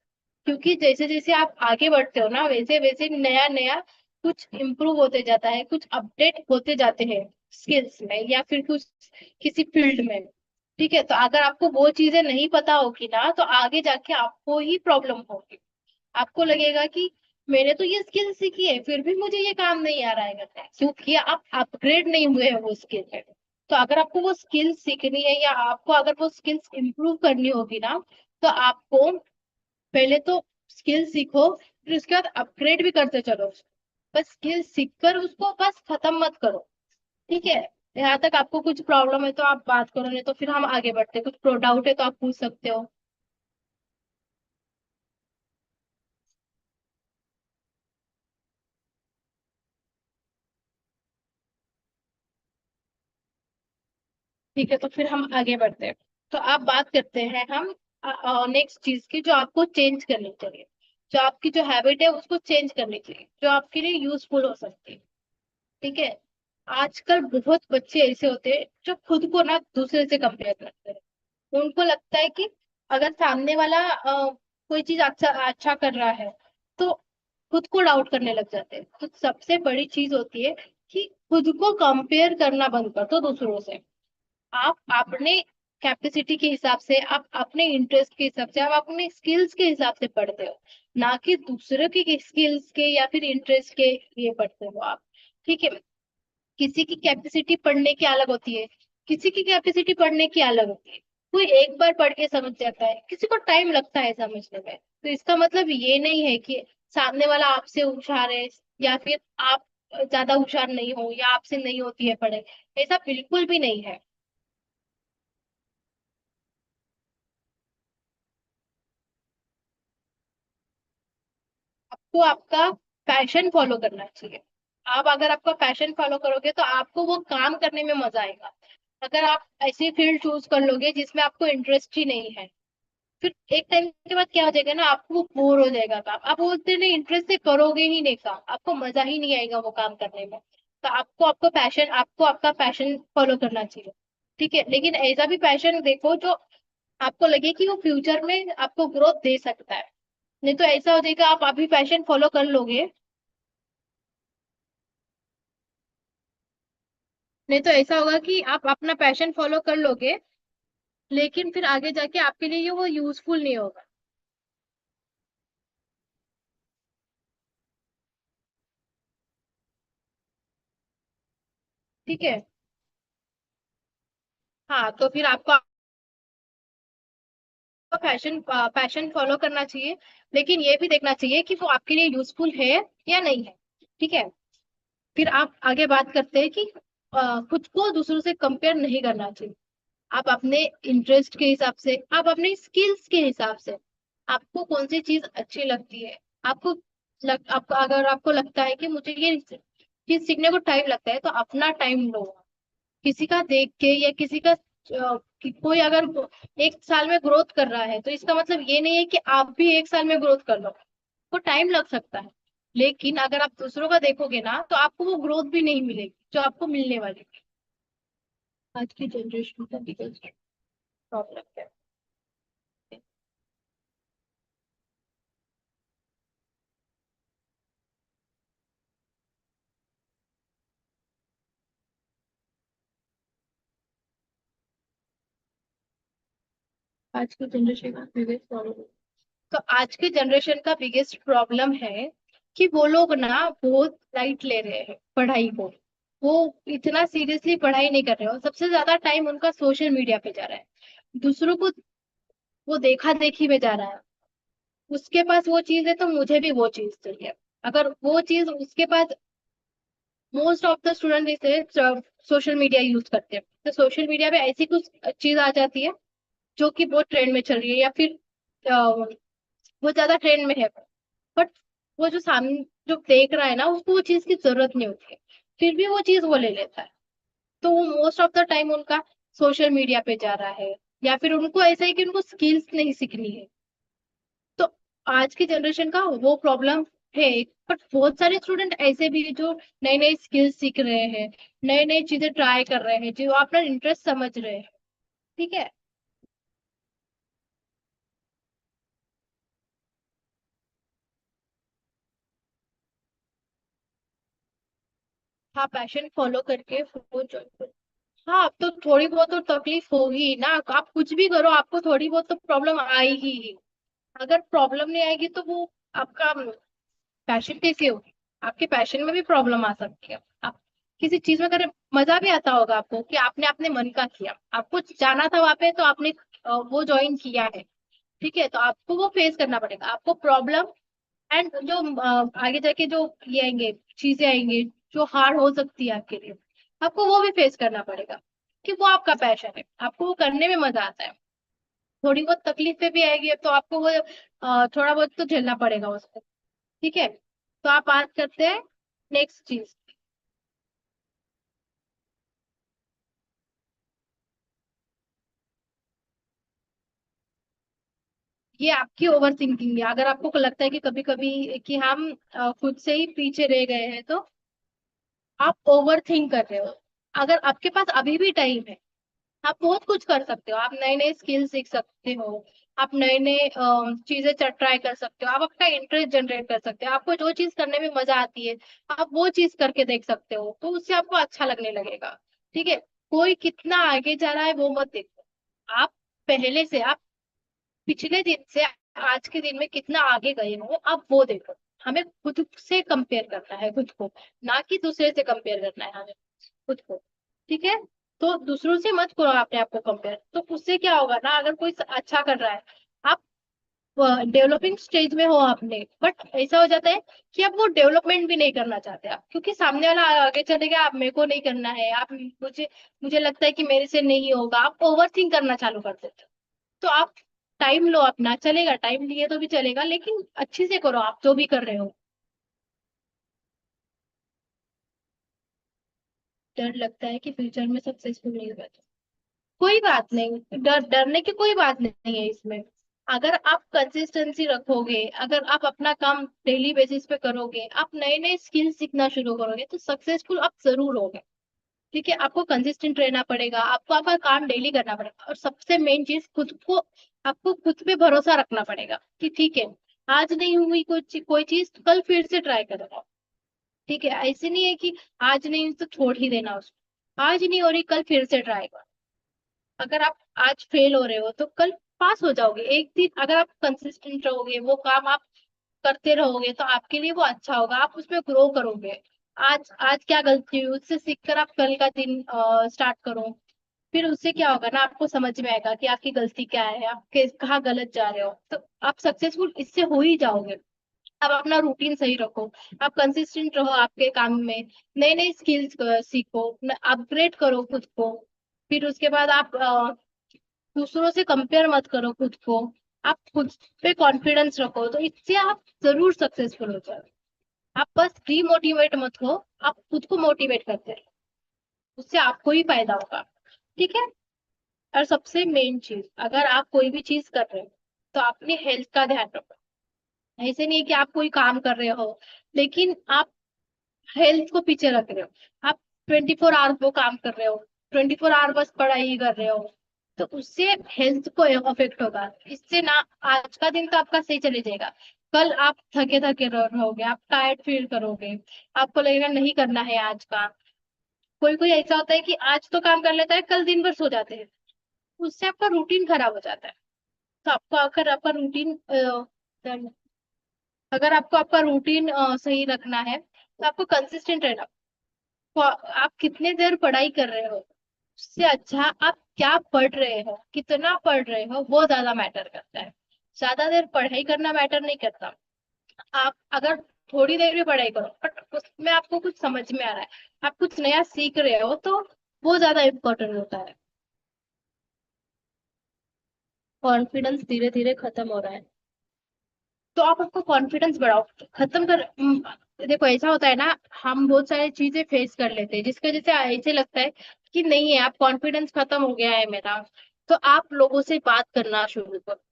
क्योंकि जैसे जैसे आप आगे बढ़ते हो ना, वैसे वैसे नया नया कुछ इम्प्रूव होते जाता है, कुछ अपडेट होते जाते हैं स्किल्स में या फिर कुछ किसी फील्ड में। ठीक है। तो अगर आपको वो चीजें नहीं पता होगी ना, तो आगे जाके आपको ही प्रॉब्लम होगी। आपको लगेगा कि मैंने तो ये स्किल सीखी है, फिर भी मुझे ये काम नहीं आ रहा है करने, क्योंकि आप अपग्रेड नहीं हुए हैं वो स्किल में। तो अगर आपको वो स्किल सीखनी है या आपको अगर वो स्किल्स इंप्रूव करनी होगी ना, तो आपको पहले तो स्किल सीखो, फिर उसके बाद अपग्रेड भी करते चलो। बस स्किल सीख कर उसको बस खत्म मत करो। ठीक है। यहाँ तक आपको कुछ प्रॉब्लम है तो आप बात करो, नहीं तो फिर हम आगे बढ़ते हैं। कुछ डाउट है तो आप पूछ सकते हो। ठीक है। तो फिर हम आगे बढ़ते हैं। तो आप बात करते हैं हम नेक्स्ट चीज की, जो आपको चेंज करनी चाहिए। जो आपकी जो हैबिट है उसको चेंज करनी चाहिए, जो आपके लिए यूजफुल हो सकती है। ठीक है। आजकल बहुत बच्चे ऐसे होते हैं जो खुद को ना दूसरे से कंपेयर करते हैं। उनको लगता है कि अगर सामने वाला कोई चीज अच्छा अच्छा कर रहा है, तो खुद को डाउट करने लग जाते हैं। तो सबसे बड़ी चीज होती है कि खुद को कंपेयर करना बंद कर दो दूसरों से। आप अपने कैपेसिटी के हिसाब से, आप अपने इंटरेस्ट के हिसाब से, आप अपने स्किल्स के हिसाब से पढ़ते हो, ना कि दूसरों के स्किल्स के या फिर इंटरेस्ट के लिए पढ़ते हो आप। ठीक है। किसी की कैपेसिटी पढ़ने की अलग होती है, किसी की कैपेसिटी पढ़ने की अलग होती है। कोई एक बार पढ़ के समझ जाता है, किसी को टाइम लगता है समझने में। तो इसका मतलब ये नहीं है कि सामने वाला आपसे होशियार है या फिर आप ज्यादा होशियार नहीं हो या आपसे नहीं होती है पढ़ाई। ऐसा बिल्कुल भी नहीं है। आपको आपका पैशन फॉलो करना चाहिए। आप अगर आपका पैशन फॉलो करोगे तो आपको वो काम करने में मजा आएगा। अगर आप ऐसी फील्ड चूज कर लोगे जिसमें आपको इंटरेस्ट ही नहीं है, फिर एक टाइम के बाद क्या हो जाएगा ना, आपको बोर हो जाएगा काम। आप बोलते नहीं, इंटरेस्ट से करोगे ही नहीं काम, आपको मजा ही नहीं आएगा वो काम करने में। तो आपको आपका पैशन फॉलो करना चाहिए। ठीक है। लेकिन ऐसा भी पैशन देखो जो आपको लगे कि वो फ्यूचर में आपको ग्रोथ दे सकता है। नहीं तो ऐसा हो जाएगा, आप अभी पैशन फॉलो कर लोगे, नहीं तो ऐसा होगा कि आप अपना पैशन फॉलो कर लोगे, लेकिन फिर आगे जाके आपके लिए वो यूजफुल नहीं होगा। ठीक है। हाँ, तो फिर आपको पैशन पैशन फॉलो करना चाहिए, लेकिन ये भी देखना चाहिए कि वो आपके लिए यूजफुल है या नहीं है। ठीक है। फिर आप आगे बात करते हैं कि खुद को दूसरों से कंपेयर नहीं करना चाहिए। आप अपने इंटरेस्ट के हिसाब से, आप अपने स्किल्स के हिसाब से, आपको कौन सी चीज अच्छी लगती है, आपको अगर आपको लगता है कि मुझे ये चीज सीखने को टाइम लगता है, तो अपना टाइम लो। किसी का देख के या किसी का कोई अगर 1 साल में ग्रोथ कर रहा है, तो इसका मतलब ये नहीं है कि आप भी 1 साल में ग्रोथ कर लो। वो टाइम लग सकता है, लेकिन अगर आप दूसरों का देखोगे ना, तो आपको वो ग्रोथ भी नहीं मिलेगी जो आपको मिलने वाली है। आज की जनरेशन का बिगेस्ट प्रॉब्लम क्या है? आज की जनरेशन का बिगेस्ट प्रॉब्लम, तो आज के जनरेशन का बिगेस्ट प्रॉब्लम है कि वो लोग ना बहुत लाइट ले रहे हैं पढ़ाई को। वो इतना सीरियसली पढ़ाई नहीं कर रहे हो, सबसे ज्यादा टाइम उनका सोशल मीडिया पे जा रहा है, दूसरों को वो देखा देखी में जा रहा है। उसके पास वो चीज है तो मुझे भी वो चीज चाहिए। अगर वो चीज उसके पास, मोस्ट ऑफ द स्टूडेंट जैसे सोशल मीडिया यूज करते हैं, तो सोशल मीडिया पे ऐसी कुछ चीज आ जाती है जो कि बहुत ट्रेंड में चल रही है, या फिर बहुत ज्यादा ट्रेंड में है, बट वो जो सामने जो देख रहा है ना, उसको वो चीज की जरूरत नहीं होती है, फिर भी वो चीज वो ले लेता है। तो वो मोस्ट ऑफ द टाइम उनका सोशल मीडिया पे जा रहा है, या फिर उनको ऐसा है कि उनको स्किल्स नहीं सीखनी है। तो आज की जनरेशन का वो प्रॉब्लम है। बट बहुत सारे स्टूडेंट ऐसे भी हैं जो नई नई स्किल्स सीख रहे हैं, नई नई चीजें ट्राई कर रहे हैं, जो अपना इंटरेस्ट समझ रहे हैं। ठीक है। हाँ, पैशन फॉलो करके वो ज्वाइन। हाँ, अब तो थोड़ी बहुत तो तकलीफ होगी ना, आप कुछ भी करो आपको थोड़ी बहुत तो प्रॉब्लम आएगी ही। अगर प्रॉब्लम नहीं आएगी तो वो आपका पैशन कैसे होगी? आपके पैशन में भी प्रॉब्लम आ सकती है। आप किसी चीज में करें, मजा भी आता होगा आपको कि आपने अपने मन का किया, आपको जाना था वहां पे तो आपने वो ज्वाइन किया है। ठीक है, तो आपको वो फेस करना पड़ेगा, आपको प्रॉब्लम एंड जो आगे जाके जो ये आएंगे, चीजें आएंगे जो हार्ड हो सकती है आपके लिए, आपको वो भी फेस करना पड़ेगा। कि वो आपका पैशन है, आपको वो करने में मजा आता है। थोड़ी बहुत तकलीफें भी आएगी तो आपको वो थोड़ा बहुत तो झेलना पड़ेगा उसको। ठीक है। तो आप बात करते हैं नेक्स्ट चीज। ये आपकी ओवर थिंकिंग है। अगर आपको लगता है कि कभी कभी कि हम खुद से ही पीछे रह गए हैं, तो आप ओवर थिंक कर रहे हो। अगर आपके पास अभी भी टाइम है, आप बहुत कुछ कर सकते हो, आप नए नए स्किल सीख सकते हो, आप नए नए चीजें ट्राई कर सकते हो, आप अपना इंटरेस्ट जनरेट कर सकते हो, आपको जो चीज करने में मजा आती है आप वो चीज करके देख सकते हो, तो उससे आपको अच्छा लगने लगेगा। ठीक है। कोई कितना आगे जा रहा है वो मत देखो, आप पहले से, आप पिछले दिन से आज के दिन में कितना आगे गए हो आप वो देखो। हमें खुद से कंपेयर करना है खुद को, ना कि दूसरे से कंपेयर करना है हमें खुद को। ठीक है। तो दूसरों से मत करो अपने आप को कंपेयर, तो उससे क्या होगा ना, अगर कोई अच्छा कर रहा है, आप डेवलपिंग स्टेज में हो आपने, बट ऐसा हो जाता है कि आप वो डेवलपमेंट भी नहीं करना चाहते आप, क्योंकि सामने वाला आगे चलेगा, आप मेरे को नहीं करना है, आप मुझे मुझे लगता है कि मेरे से नहीं होगा, आप ओवर थिंक करना चालू कर देते हो। तो आप टाइम लो अपना, चलेगा, टाइम लिए तो भी चलेगा, लेकिन अच्छे से करो आप जो भी कर रहे हो। डर लगता है कि फ्यूचर में सक्सेसफुल नहीं होगा, कोई बात नहीं, डरने की कोई बात नहीं है इसमें। अगर आप कंसिस्टेंसी रखोगे, अगर आप अपना काम डेली बेसिस पे करोगे, आप नए नए स्किल सीखना शुरू करोगे, तो सक्सेसफुल आप जरूर होगे। ठीक है, आपको कंसिस्टेंट रहना पड़ेगा, आपको आपका काम डेली करना पड़ेगा, और सबसे मेन चीज खुद को, आपको खुद पे भरोसा रखना पड़ेगा कि ठीक है, आज नहीं हुई कोई चीज तो कल फिर से ट्राई करो। ठीक है, ऐसे नहीं है कि आज नहीं तो छोड़ ही देना उसको, आज नहीं हो रही कल फिर से ट्राई करो। अगर आप आज फेल हो रहे हो तो कल पास हो जाओगे एक दिन, अगर आप कंसिस्टेंट रहोगे, वो काम आप करते रहोगे तो आपके लिए वो अच्छा होगा, आप उसमें ग्रो करोगे। आज आज क्या गलती हुई उससे सीखकर आप कल का दिन स्टार्ट करो। फिर उससे क्या होगा ना, आपको समझ में आएगा कि आपकी गलती क्या है, आप कहाँ गलत जा रहे हो, तो आप सक्सेसफुल इससे हो ही जाओगे। आप अपना रूटीन सही रखो, आप कंसिस्टेंट रहो आपके काम में, नई नई स्किल्स सीखो, अपग्रेड करो खुद को। फिर उसके बाद आप दूसरों से कंपेयर मत करो खुद को, आप खुद पे कॉन्फिडेंस रखो, तो इससे आप जरूर सक्सेसफुल हो जाओगे। आप बस डीमोटिवेट मत हो, आप खुद को मोटिवेट करते रहो, उससे आपको ही फायदा होगा। ठीक है। और सबसे मेन चीज, अगर आप कोई भी चीज कर रहे हो तो अपनी हेल्थ का ध्यान रखो। ऐसे नहीं है कि आप कोई काम कर रहे हो लेकिन आप हेल्थ को पीछे रख रहे हो, आप 24 आवर वो काम कर रहे हो, 24 आवर बस पढ़ाई कर रहे हो, तो उससे हेल्थ को अफेक्ट होगा। इससे ना आज का दिन तो आपका सही चले जाएगा, कल आप थके थके रहोगे, आप टायर्ड फील करोगे, आपको लगेगा नहीं करना है आज का। कोई कोई ऐसा होता है कि आज तो काम कर लेता है, कल दिन भर सो जाते हैं, उससे आपका रूटीन खराब हो जाता है। तो आपको अगर आपका रूटीन अगर आपको आपका रूटीन सही रखना है तो आपको कंसिस्टेंट रहना। तो आप कितने देर पढ़ाई कर रहे हो उससे अच्छा आप क्या पढ़ रहे हो, कितना पढ़ रहे हो, वो ज्यादा मैटर करता है। ज्यादा देर पढ़ाई करना मैटर नहीं करता। आप अगर थोड़ी देर भी पढ़ाई करो बट उसमें आपको कुछ समझ में आ रहा है, आप कुछ नया सीख रहे हो, तो वो ज्यादा इम्पोर्टेंट होता है। कॉन्फिडेंस धीरे धीरे खत्म हो रहा है, तो आप आपको कॉन्फिडेंस बढ़ाओ। खत्म कर देखो ऐसा होता है ना, हम बहुत सारी चीजें फेस कर लेते हैं जिसकी वजह से ऐसे लगता है कि नहीं है, आप कॉन्फिडेंस खत्म हो गया है मेरा। तो आप लोगों से बात करना शुरू करो,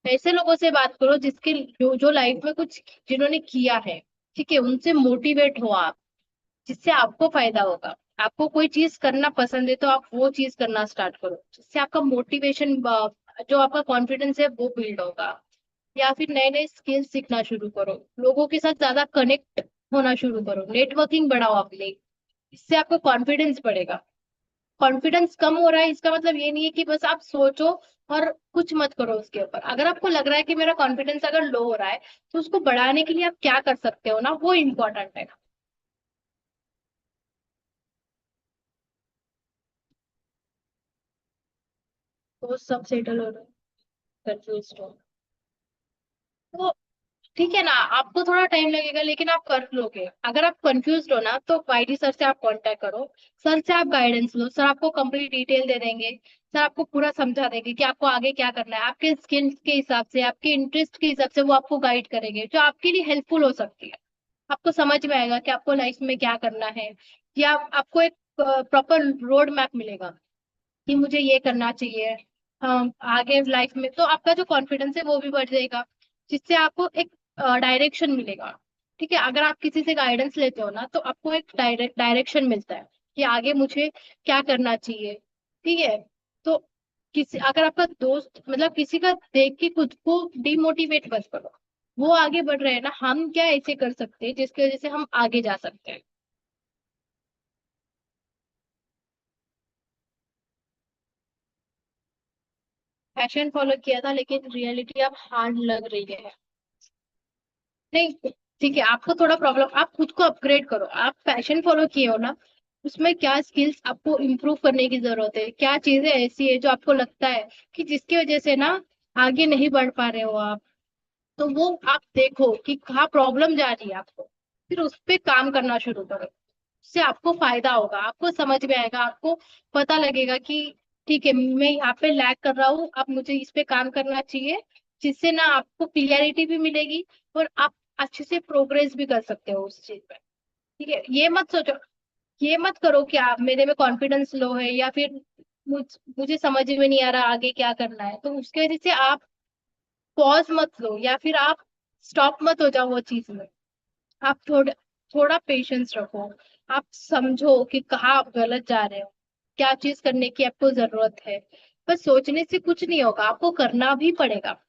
ऐसे लोगों से बात करो जिसके जो लाइफ में कुछ जिन्होंने किया है। ठीक है, उनसे मोटिवेट हो आप, जिससे आपको फायदा होगा। आपको कोई चीज करना पसंद है तो आप वो चीज करना स्टार्ट करो, जिससे आपका मोटिवेशन, जो आपका कॉन्फिडेंस है वो बिल्ड होगा। या फिर नए नए स्किल्स सीखना शुरू करो, लोगों के साथ ज्यादा कनेक्ट होना शुरू करो, नेटवर्किंग बढ़ाओ अपने, इससे आपका कॉन्फिडेंस बढ़ेगा। कॉन्फिडेंस कम हो रहा है इसका मतलब ये नहीं है कि बस आप सोचो और कुछ मत करो उसके ऊपर। अगर आपको लग रहा है कि मेरा कॉन्फिडेंस अगर लो हो रहा है तो उसको बढ़ाने के लिए आप क्या कर सकते हो ना, वो इम्पोर्टेंट है। तो सब सेटल हो रहा है, कंफ्यूज हो तो ठीक है ना, आपको थोड़ा टाइम लगेगा लेकिन आप कर लोगे। अगर आप कंफ्यूज हो ना तो वाईटी सर से आप कांटेक्ट करो, सर से आप गाइडेंस लो, सर आपको कंप्लीट डिटेल दे देंगे, सर आपको पूरा समझा देंगे कि आपको आगे क्या करना है, आपके स्किल्स के हिसाब से, आपके इंटरेस्ट के हिसाब से वो आपको गाइड करेंगे जो आपके लिए हेल्पफुल हो सकती है। आपको समझ में आएगा कि आपको लाइफ में क्या करना है, या आपको एक प्रॉपर रोड मैप मिलेगा कि मुझे ये करना चाहिए। आगे लाइफ में तो आपका जो कॉन्फिडेंस है वो भी बढ़ जाएगा, जिससे आपको एक डायरेक्शन मिलेगा। ठीक है, अगर आप किसी से गाइडेंस लेते हो ना तो आपको एक डायरेक्शन मिलता है कि आगे मुझे क्या करना चाहिए। ठीक है, तो किसी अगर आपका दोस्त मतलब किसी का देख के खुद को डिमोटिवेट मत करो, वो आगे बढ़ रहे हैं ना, हम क्या ऐसे कर सकते हैं जिसकी वजह से हम आगे जा सकते हैं। पैशन फॉलो किया था लेकिन रियलिटी अब हार्ड लग रही है। नहीं, ठीक है, आपको थोड़ा प्रॉब्लम, आप खुद को अपग्रेड करो। आप पैशन फॉलो किए हो ना, उसमें क्या स्किल्स आपको इम्प्रूव करने की जरूरत है, क्या चीजें ऐसी है जो आपको लगता है कि जिसकी वजह से ना आगे नहीं बढ़ पा रहे हो आप, तो वो आप देखो कि कहाँ प्रॉब्लम जा रही है आपको, फिर उस पे काम करना शुरू करो। उससे आपको फायदा होगा, आपको समझ में आएगा, आपको पता लगेगा कि ठीक है, मैं यहाँ पे लैग कर रहा हूँ, अब मुझे इस पे काम करना चाहिए, जिससे ना आपको क्लियरिटी भी मिलेगी और आप अच्छे से प्रोग्रेस भी कर सकते हो उस चीज में। ठीक है, ये मत सोचो, ये मत करो कि आप मेरे में कॉन्फिडेंस लो है, या फिर मुझे समझ में नहीं आ रहा आगे क्या करना है, तो उसकी वजह से आप पॉज मत लो या फिर आप स्टॉप मत हो जाओ वो चीज में। आप थोड़ा थोड़ा पेशेंस रखो, आप समझो कि कहाँ आप गलत जा रहे हो, क्या चीज करने की आपको जरूरत है। बस सोचने से कुछ नहीं होगा, आपको करना भी पड़ेगा।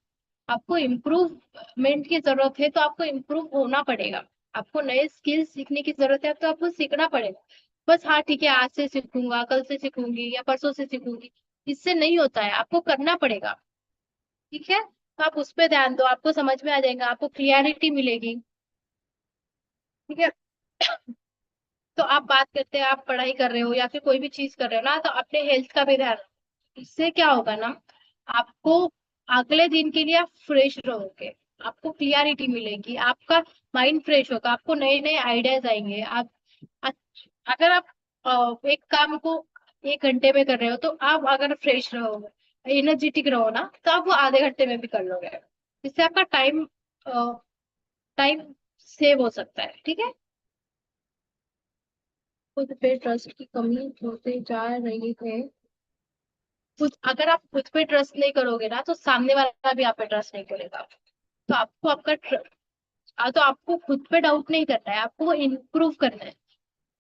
आपको इम्प्रूवमेंट की जरूरत है तो आपको इम्प्रूव होना पड़ेगा। आपको नए स्किल्स सीखने की जरूरत है तो आपको सीखना पड़ेगा। बस हाँ ठीक है, आज से सीखूंगा, कल से सीखूंगी या परसों से सीखूंगी, इससे नहीं होता है, आपको करना पड़ेगा। ठीक है, तो आप उस पर ध्यान दो, आपको समझ में आ जाएगा, आपको क्लियरिटी मिलेगी। ठीक है। तो आप बात करते हैं, आप पढ़ाई कर रहे हो या फिर कोई भी चीज कर रहे हो ना, तो अपने हेल्थ का भी ध्यान रखो। इससे क्या होगा ना, आपको अगले दिन के लिए आप फ्रेश रहोगे, आपको क्लियरिटी मिलेगी, आपका माइंड फ्रेश होगा, आपको नए नए आइडियाज आएंगे। आप अगर आप एक काम को 1 घंटे में कर रहे हो, तो आप अगर फ्रेश रहोगे, एनर्जेटिक रहो ना, तो आप वो आधे घंटे में भी कर लोगे। इससे आपका टाइम सेव हो सकता है। ठीक है। खुद पे ट्रस्ट की कमी होते जा रही है। खुद अगर आप खुद पे ट्रस्ट नहीं करोगे ना, तो सामने वाला भी आप पे ट्रस्ट नहीं करेगा। तो आपको तो आपको खुद पे डाउट नहीं करना है, आपको इम्प्रूव करना है।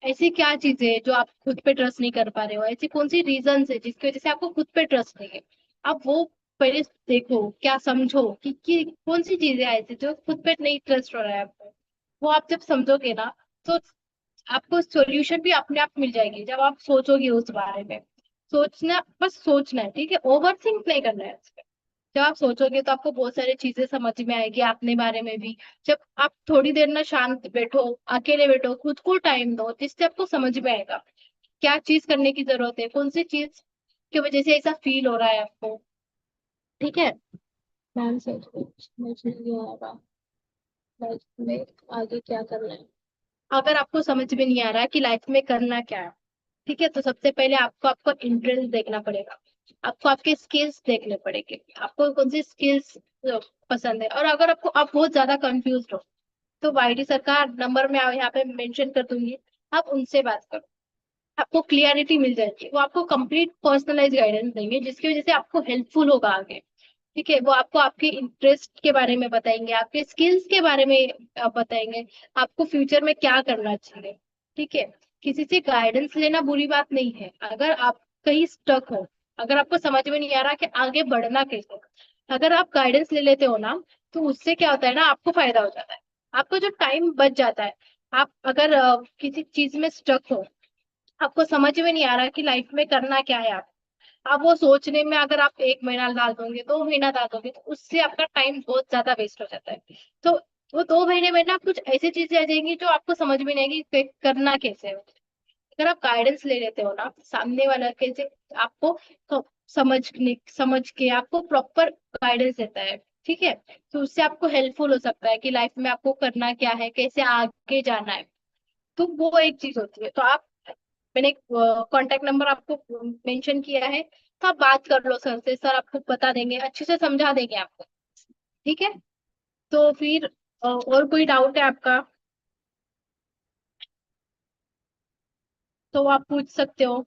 ऐसी क्या चीजें है जो आप खुद पे ट्रस्ट नहीं कर पा रहे हो, ऐसी कौन सी रीजन है जिसकी वजह से आपको खुद पे ट्रस्ट नहीं है। आप वो पहले देखो, क्या समझो कि कौन सी चीजें हैं ऐसी जो खुद पे नहीं ट्रस्ट हो रहा है आपको। वो आप जब समझोगे ना, तो आपको सॉल्यूशन भी अपने आप मिल जाएगी जब आप सोचोगे उस बारे में। सोचना, बस सोचना है, ठीक है, ओवर थिंक नहीं करना है इस पे। जब आप सोचोगे तो आपको बहुत सारी चीजें समझ में आएगी अपने बारे में भी। जब आप थोड़ी देर ना शांत बैठो, अकेले बैठो, खुद को टाइम दो, जिससे आपको समझ में आएगा क्या चीज करने की जरूरत है, कौन सी चीज की वजह से ऐसा फील हो रहा है आपको। ठीक है। ध्यान से समझ नहीं आ रहा लाइफ में आगे क्या करना है। अगर आपको समझ में नहीं आ रहा है कि लाइफ में करना क्या है, ठीक है, तो सबसे पहले आपको आपको इंटरेस्ट देखना पड़ेगा। आपको आपके स्किल्स देखने पड़ेंगे, आपको कौन सी स्किल्स पसंद है। और अगर आपको आप बहुत ज्यादा कंफ्यूज हो, तो वाईटी सरकार नंबर में यहाँ पे मेंशन कर दूंगी, आप उनसे बात करो। आपको क्लियरिटी मिल जाएगी, वो आपको कंप्लीट पर्सनलाइज गाइडेंस देंगे, जिसकी वजह से आपको हेल्पफुल होगा आगे। ठीक है, वो आपको आपके इंटरेस्ट के बारे में बताएंगे, आपके स्किल्स के बारे में बताएंगे, आपको फ्यूचर में क्या करना चाहिए। ठीक है। किसी से गाइडेंस लेना बुरी बात नहीं है, अगर आप कहीं स्टक हो, अगर आपको समझ में नहीं आ रहा कि आगे बढ़ना कैसे, अगर आप गाइडेंस ले लेते हो ना, तो उससे क्या होता है ना, आपको फायदा हो जाता है, आपको जो टाइम बच जाता है। आप अगर किसी चीज में स्टक हो, आपको समझ में नहीं आ रहा कि लाइफ में करना क्या है, आप वो सोचने में अगर आप 1 महीना डाल दोगे, 2 महीना डाल दोगे, तो उससे आपका टाइम बहुत ज्यादा वेस्ट हो जाता है। तो वो 2 महीने में ना कुछ ऐसी चीजें आ जाएंगी जो आपको समझ में नहीं आएगी कि करना कैसे है। अगर आप गाइडेंस ले लेते हो ना सामने वाला, कैसे आपको समझ के आपको प्रॉपर गाइडेंस देता है। ठीक है, तो उससे आपको हेल्पफुल हो सकता है कि लाइफ में आपको करना क्या है, कैसे आगे जाना है। तो वो एक चीज होती है। तो आप, मैंने कांटेक्ट नंबर आपको मेंशन किया है, तो आप बात कर लो सर से, सर आपको बता देंगे, अच्छे से समझा देंगे आपको। ठीक है। तो फिर और कोई डाउट है आपका, तो आप पूछ सकते हो।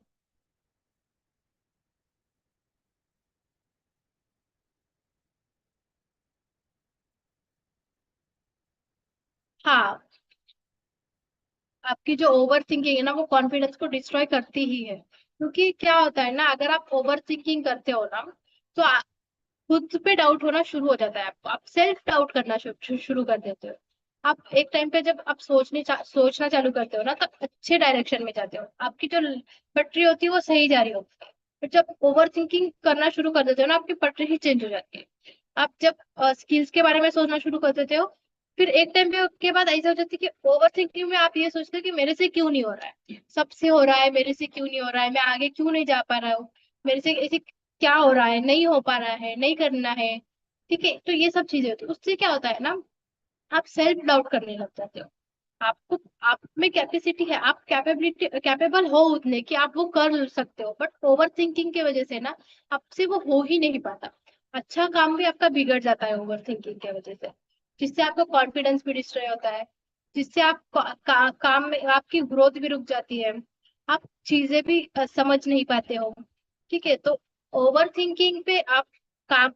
हाँ, आपकी जो ओवर थिंकिंग है ना, वो कॉन्फिडेंस को डिस्ट्रॉय करती ही है। क्योंकि क्या होता है ना, अगर आप ओवर थिंकिंग करते हो ना, तो खुद पे डाउट होना शुरू हो जाता है आपको, आप सेल्फ डाउट करना शुरू कर देते हो। आप एक टाइम पे जब आप सोचना चालू करते हो ना, तब अच्छे डायरेक्शन में जाते हो, आपकी जो पटरी होती है वो सही जा रही होती है। पर जब ओवर थिंकिंग करना शुरू कर देते हो ना, आपकी पटरी ही चेंज हो जाती है। आप जब स्किल्स के बारे में सोचना शुरू कर देते हो, फिर एक टाइम पे के बाद ऐसा हो जाता है कि ओवर थिंकिंग में आप ये सोचते हो कि मेरे से क्यों नहीं हो रहा है, सबसे हो रहा है, मेरे से क्यों नहीं हो रहा है, मैं आगे क्यों नहीं जा पा रहा हूँ, मेरे से ऐसे क्या हो रहा है, नहीं हो पा रहा है, नहीं करना है। ठीक है, तो ये सब चीजें होती है, उससे क्या होता है ना, आप सेल्फ डाउट करने लग जाते हो। आपको, आप में कैपेसिटी है, आप कैपेबल हो उतने कि आप वो कर सकते हो, बट ओवर थिंकिंग की वजह से ना, आपसे वो हो ही नहीं पाता। अच्छा काम भी आपका बिगड़ जाता है ओवर थिंकिंग की वजह से, जिससे आपका कॉन्फिडेंस भी डिस्ट्रॉय होता है, जिससे आप काम में आपकी ग्रोथ भी रुक जाती है, आप चीजें भी समझ नहीं पाते हो। ठीक है, तो ओवर थिंकिंग पे आप काम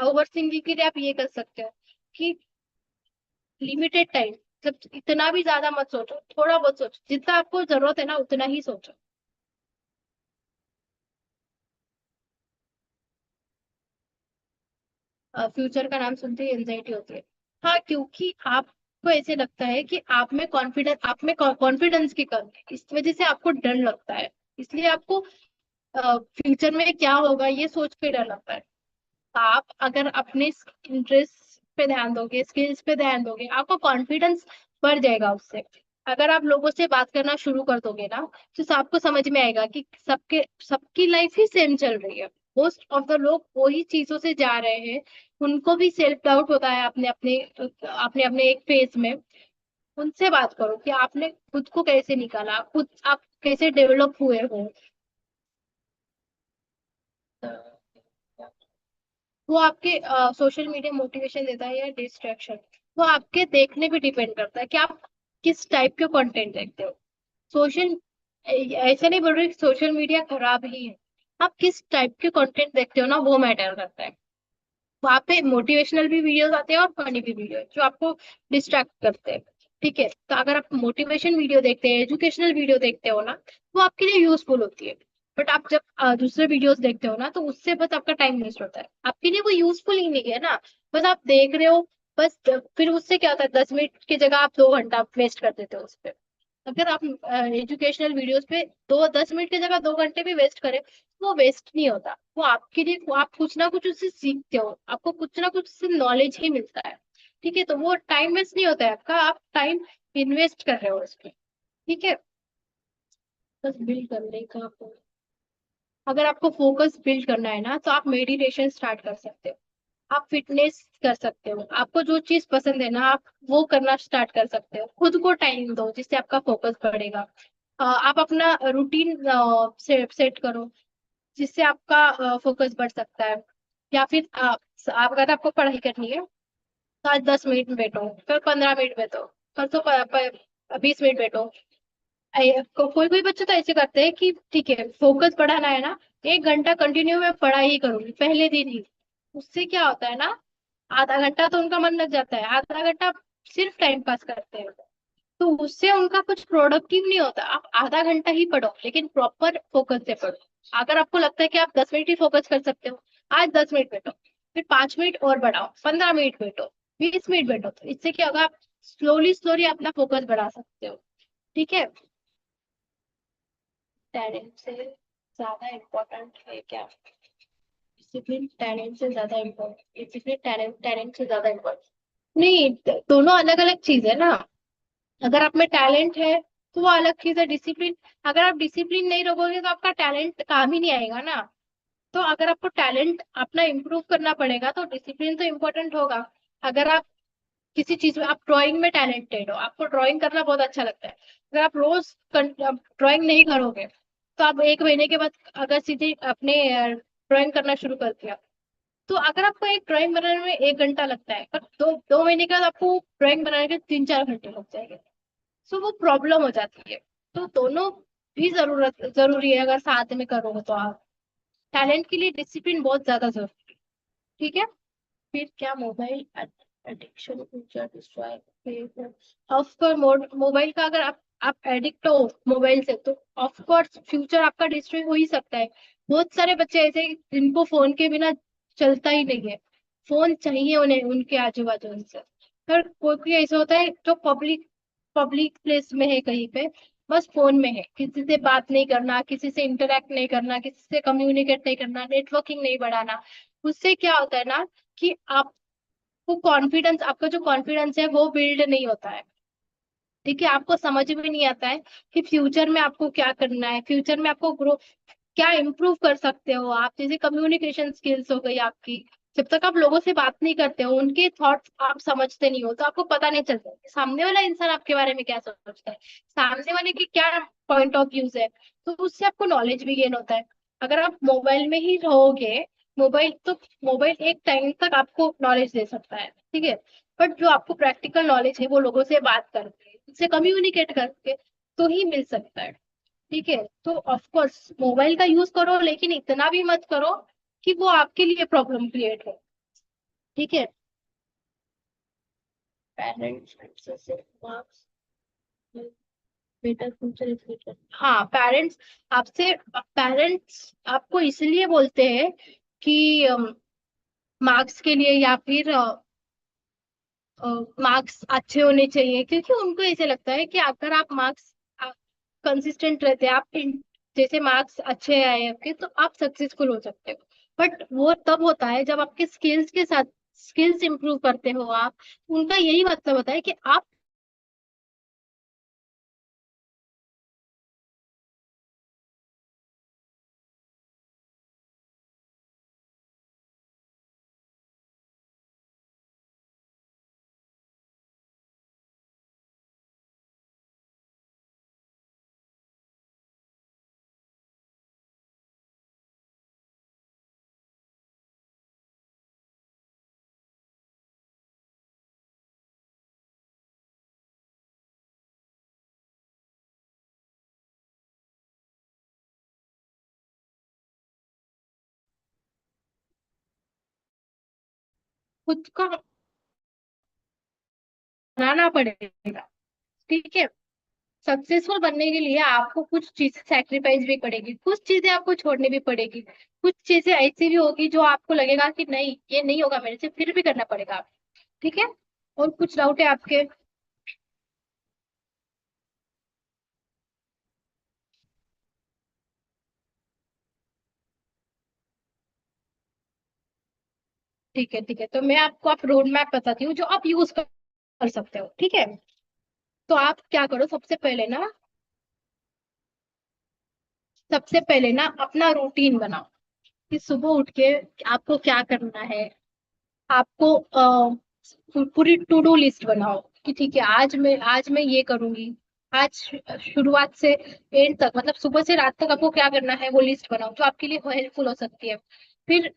ओवर थिंकिंग के लिए आप ये कर सकते हो कि लिमिटेड टाइम, मतलब इतना भी ज्यादा मत सोचो, थोड़ा बहुत सोचो, जितना आपको जरूरत है ना उतना ही सोचो। फ्यूचर का नाम सुनते ही एंजाइटी होती है। हाँ, क्योंकि आपको ऐसे लगता है कि आप में कॉन्फिडेंस की कमी है, इस वजह से आपको डर लगता है। इसलिए आपको फ्यूचर में क्या होगा ये सोच के डर लगता है। आप अगर अपने इंटरेस्ट पे ध्यान दोगे, स्किल्स पे ध्यान दोगे, आपका कॉन्फिडेंस बढ़ जाएगा उससे। अगर आप लोगों से बात करना शुरू कर दोगे ना, तो आपको समझ में आएगा कि सबकी लाइफ ही सेम चल रही है। मोस्ट ऑफ द लोग वही चीजों से जा रहे हैं। उनको भी सेल्फ डाउट होता है अपने अपने अपने अपने एक फेज में। उनसे बात करो कि आपने खुद को कैसे निकाला, खुद आप कैसे डेवलप हुए हो। वो आपके सोशल मीडिया मोटिवेशन देता है या डिस्ट्रैक्शन, वो आपके देखने पे डिपेंड करता है कि आप किस टाइप के कंटेंट देखते हो। सोशल ऐसे नहीं बोल रही सोशल मीडिया खराब ही है। आप किस टाइप के कंटेंट देखते हो ना, वो मैटर करता है। वहाँ पे मोटिवेशनल भी वीडियोस आते हैं और फनी भी वीडियो जो आपको डिस्ट्रैक्ट करते हैं। ठीक है, तो अगर आप मोटिवेशन वीडियो देखते हैं, एजुकेशनल वीडियो देखते हो ना, वो आपके लिए यूजफुल होती है। बट आप जब दूसरे वीडियोस देखते हो ना, तो उससे बस आपका टाइम वेस्ट होता है, आपके लिए वो यूजफुल ही नहीं है ना। बस आप देख रहे हो, बस फिर उससे क्या होता है, 10 मिनट की जगह आप 2 घंटा वेस्ट कर देते हो उस पर। अगर आप एजुकेशनल वीडियोस पे 10 मिनट की जगह 2 घंटे भी वेस्ट करें, वो वेस्ट नहीं होता, वो आपके लिए, वो आप कुछ ना कुछ उससे सीखते हो, आपको कुछ ना कुछ उससे नॉलेज ही मिलता है। ठीक है, तो वो टाइम वेस्ट नहीं होता है आपका, आप टाइम इन्वेस्ट कर रहे हो उसमें। ठीक है, बस बिल्ड करने का आपको, अगर आपको फोकस बिल्ड करना है ना, तो आप मेडिटेशन स्टार्ट कर सकते हो, आप फिटनेस कर सकते हो, आपको जो चीज पसंद है ना आप वो करना स्टार्ट कर सकते हो। खुद को टाइम दो जिससे आपका फोकस बढ़ेगा। आप अपना रूटीन सेट करो जिससे आपका फोकस बढ़ सकता है। या फिर आप अगर आपको पढ़ाई करनी है, तो आज 10 मिनट बैठो, फिर 15 मिनट बैठो, परसों 20 मिनट बैठो। कोई कोई बच्चे तो ऐसे करते हैं कि ठीक है फोकस बढ़ाना है ना, 1 घंटा कंटिन्यू में पढ़ाई करूंगी पहले दिन ही। उससे क्या होता है ना, आधा घंटा तो उनका मन लग जाता है, आधा घंटा सिर्फ टाइम पास करते हैं, तो उससे उनका कुछ प्रोडक्टिव नहीं होता। आप आधा घंटा ही पढ़ो लेकिन प्रॉपर फोकस से पढ़ो। अगर आपको लगता है कि आप 10 मिनट ही फोकस कर सकते हो, आज 10 मिनट बैठो, फिर 5 मिनट और बढ़ाओ, 15 मिनट बैठो, 20 मिनट बैठो, तो इससे क्या होगा, आप स्लोली स्लोली अपना फोकस बढ़ा सकते हो। ठीक है, टैलेंट से ज्यादा इम्पोर्टेंट है क्या? डिसिप्लिन टैलेंट से ज्यादा इम्पोर्टेंट, डिसिप्लिन टैलेंट टैलेंट से ज्यादा इम्पोर्टेंट नहीं, दोनों अलग अलग चीज है ना। अगर आप में टैलेंट है तो वो अलग चीज है, डिसिप्लिन। अगर आप डिसिप्लिन नहीं रखोगे तो आपका टैलेंट काम ही नहीं आएगा ना। तो अगर आपको टैलेंट अपना इम्प्रूव करना पड़ेगा तो डिसिप्लिन तो इम्पोर्टेंट होगा। अगर आप किसी चीज में, आप ड्राइंग में टैलेंटेड हो, आपको ड्राइंग करना बहुत अच्छा लगता है, अगर आप रोज ड्राइंग नहीं करोगे, तो आप 1 महीने के बाद अगर सीधे अपने ड्राइंग करना शुरू कर दिया, तो अगर आपको एक ड्राइंग बनाने में 1 घंटा लगता है, पर 2 महीने के बाद आपको ड्राइंग बनाने के 3-4 घंटे लग जाएंगे। सो वो प्रॉब्लम हो जाती है। तो दोनों भी जरूरी है, अगर साथ में करोगे तो आप, टैलेंट के लिए डिसिप्लिन बहुत ज्यादा जरूरी है। ठीक है, फिर क्या, mobile addiction future destroy, of course mobile का अगर आप एडिक्ट हो मोबाइल से, तो ऑफ कोर्स फ्यूचर आपका डिस्ट्रॉय हो ही सकता है। बहुत सारे बच्चे ऐसे हैं जिनको फोन के बिना चलता ही नहीं है, फोन चाहिए उन्हें उनके आजू बाजू से। पर कोई कोई ऐसा होता है जो पब्लिक पब्लिक प्लेस में है कहीं पे, बस फोन में है, किसी से बात नहीं करना, किसी से इंटरेक्ट नहीं करना, किसी से कम्युनिकेट नहीं करना, नेटवर्किंग नहीं बढ़ाना। उससे क्या होता है ना, कि आपको कॉन्फिडेंस, आपका जो कॉन्फिडेंस है वो बिल्ड नहीं होता है। ठीक है, आपको समझ में नहीं आता है कि फ्यूचर में आपको क्या करना है, फ्यूचर में आपको ग्रो क्या इम्प्रूव कर सकते हो आप, जैसे कम्युनिकेशन स्किल्स हो गई आपकी। जब तक आप लोगों से बात नहीं करते हो, उनके थॉट्स आप समझते नहीं हो, तो आपको पता नहीं चलता कि सामने वाला इंसान आपके बारे में क्या सोचता है, सामने वाले की क्या पॉइंट ऑफ व्यूज है। तो उससे आपको नॉलेज भी गेन होता है। अगर आप मोबाइल में ही रहोगे, मोबाइल एक टाइम तक आपको नॉलेज दे सकता है, ठीक है, बट जो आपको प्रैक्टिकल नॉलेज है वो लोगों से बात करके, उससे कम्युनिकेट करके तो ही मिल सकता है। ठीक है, तो ऑफ कोर्स मोबाइल का यूज करो लेकिन इतना भी मत करो कि वो आपके लिए प्रॉब्लम क्रिएट हो। ठीक है, parents marks better future is better. हाँ, पेरेंट्स आपको इसलिए बोलते हैं कि मार्क्स के लिए, या फिर मार्क्स अच्छे होने चाहिए, क्योंकि उनको ऐसे लगता है कि अगर आप मार्क्स कंसिस्टेंट रहते हैं, जैसे मार्क्स अच्छे आए आपके, तो आप सक्सेसफुल हो सकते हो। बट वो तब होता है जब आपके स्किल्स के साथ स्किल्स इंप्रूव करते हो आप। उनका यही मतलब होता है कि आप खुद का बनाना पड़ेगा। ठीक है, सक्सेसफुल बनने के लिए आपको कुछ चीजें सैक्रिफाइस भी पड़ेगी, कुछ चीजें आपको छोड़नी भी पड़ेगी, कुछ चीजें ऐसी भी होगी जो आपको लगेगा कि नहीं, ये नहीं होगा मेरे से, फिर भी करना पड़ेगा। ठीक है। और कुछ डाउट है आपके? ठीक है, ठीक है, तो मैं आपको आप रोड मैप बताती हूँ जो आप यूज कर सकते हो। ठीक है, तो आप क्या करो, सबसे पहले ना अपना रूटीन बनाओ कि सुबह उठ के आपको क्या करना है। आपको पूरी टू डू लिस्ट बनाओ कि ठीक है, आज मैं ये करूंगी। आज शुरुआत से एंड तक, मतलब सुबह से रात तक आपको क्या करना है वो लिस्ट बनाओ, जो आपके लिए हेल्पफुल हो सकती है। फिर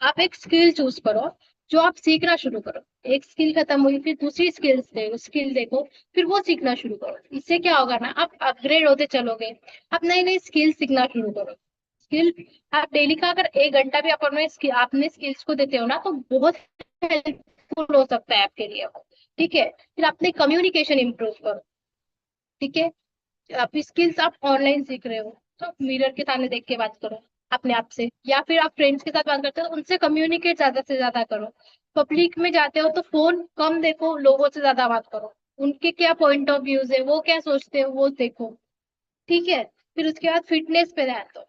आप एक स्किल चूज करो जो आप सीखना शुरू करो। एक स्किल खत्म हुई, फिर दूसरी स्किल देखो, फिर वो सीखना शुरू करो। इससे क्या होगा ना, आप अपग्रेड होते चलोगे। आप नई नई स्किल सीखना शुरू करो। स्किल आप डेली का अगर 1 घंटा भी आपने स्किल्स को देते हो ना, तो बहुत हेल्पफुल हो सकता है आपके लिए वो। ठीक है, फिर अपने कम्युनिकेशन इंप्रूव करो। ठीक है, आप स्किल्स आप ऑनलाइन सीख रहे हो, तो मिरर के सामने देख के बात करो अपने आप से, या फिर आप फ्रेंड्स के साथ बात करते हो तो उनसे कम्युनिकेट ज्यादा से ज्यादा करो। पब्लिक में जाते हो तो फोन कम देखो, लोगों से ज्यादा बात करो। उनके क्या पॉइंट ऑफ व्यूज है, वो क्या सोचते हो, वो देखो। ठीक है, फिर उसके बाद फिटनेस पे ध्यान दो।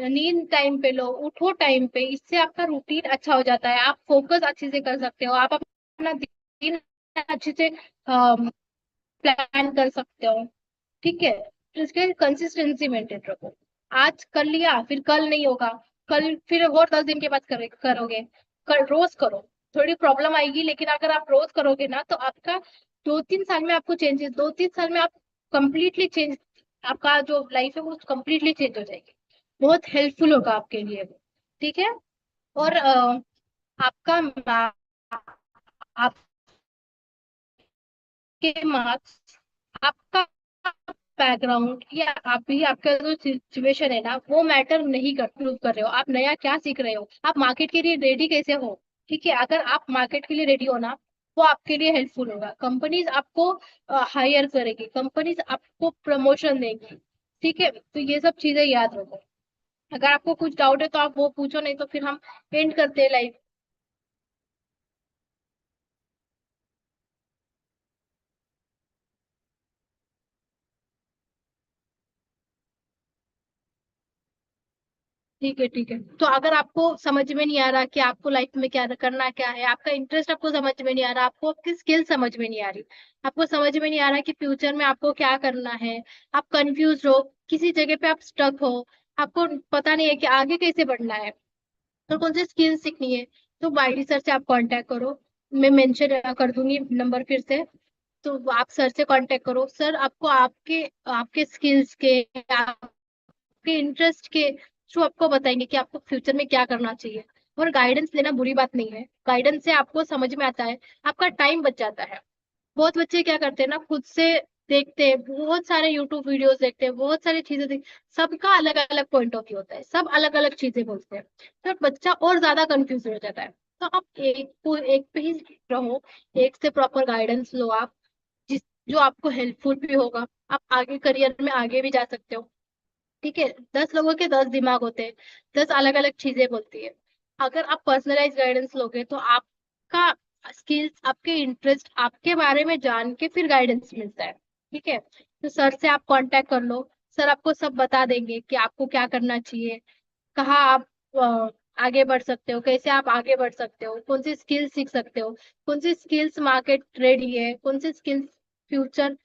नींद टाइम पे लो, उठो टाइम पे, इससे आपका रूटीन अच्छा हो जाता है, आप फोकस अच्छे से कर सकते हो, आप अपना दिन अच्छे से प्लान कर सकते हो। ठीक है, तो इसके कंसिस्टेंसी मेंटेन रखो। आज कर लिया, फिर कल नहीं होगा, कल फिर और 10 दिन के बाद करोगे। रोज करो। थोड़ी प्रॉब्लम आएगी, लेकिन अगर आप रोज करोगे ना, तो आपका 2-3 साल में आपको चेंजेस, 2-3 साल में आप कंप्लीटली चेंज, आपका जो लाइफ है वो कंप्लीटली चेंज हो जाएगी। बहुत हेल्पफुल होगा आपके लिए वो। ठीक है। और आपका आपके मार्क्स, आपका बैकग्राउंड, या आप भी आपका जो सिचुएशन है ना, वो मैटर नहीं प्रूव कर रहे हो, आप नया क्या सीख रहे हो, आप मार्केट के लिए रेडी कैसे हो। ठीक है, अगर आप मार्केट के लिए रेडी हो ना, वो आपके लिए हेल्पफुल होगा। कंपनीज आपको हायर करेगी, कंपनीज आपको प्रमोशन देगी। ठीक है, तो ये सब चीजें याद रखो। अगर आपको कुछ डाउट है तो आप वो पूछो, नहीं तो फिर हम एंड करते हैं लाइव। ठीक है, ठीक है, तो अगर आपको समझ में नहीं आ रहा कि आपको लाइफ में क्या करना क्या है, आपका इंटरेस्ट आपको समझ में नहीं आ रहा, आपको आपकी स्किल समझ में नहीं आ रही, आपको समझ में नहीं आ रहा कि फ्यूचर में आपको क्या करना है, आप कंफ्यूज हो, किसी जगह पे आप स्टक हो, आपको पता नहीं है कि आगे कैसे बढ़ना है, तो कौन सी स्किल सीखनी है, तो वाईडी सर से आप कांटेक्ट करो। मैं मेंशन कर दूंगी नंबर फिर से। तो आप सर से कांटेक्ट करो, सर आपको आपके आपके स्किल्स के, आपके इंटरेस्ट के थ्रू आपको बताएंगे कि आपको फ्यूचर में क्या करना चाहिए। और गाइडेंस लेना बुरी बात नहीं है, गाइडेंस से आपको समझ में आता है, आपका टाइम बच जाता है। बहुत बच्चे क्या करते हैं ना, खुद से देखते हैं, बहुत सारे यूट्यूब वीडियोस देखते हैं, बहुत सारी चीजें सबका अलग अलग पॉइंट ऑफ व्यू होता है, सब अलग अलग चीजें बोलते हैं, तो बच्चा और ज्यादा कंफ्यूज हो जाता है। तो आप एक पे ही रहो, एक से प्रॉपर गाइडेंस लो आप, जिस जो आपको हेल्पफुल भी होगा। आप आगे करियर में आगे भी जा सकते हो। ठीक है, 10 लोगों के 10 दिमाग होते हैं, 10 अलग अलग चीजें बोलती है। अगर आप पर्सनलाइज गाइडेंस लोगे तो आपका स्किल्स, आपके इंटरेस्ट, आपके बारे में जान के फिर गाइडेंस मिलता है। ठीक है, तो सर से आप कांटेक्ट कर लो, सर आपको सब बता देंगे कि आपको क्या करना चाहिए, कहाँ आप आगे बढ़ सकते हो, कैसे आप आगे बढ़ सकते हो, कौन सी स्किल्स सीख सकते हो, कौन सी स्किल्स मार्केट रेडी है, कौन सी स्किल्स फ्यूचर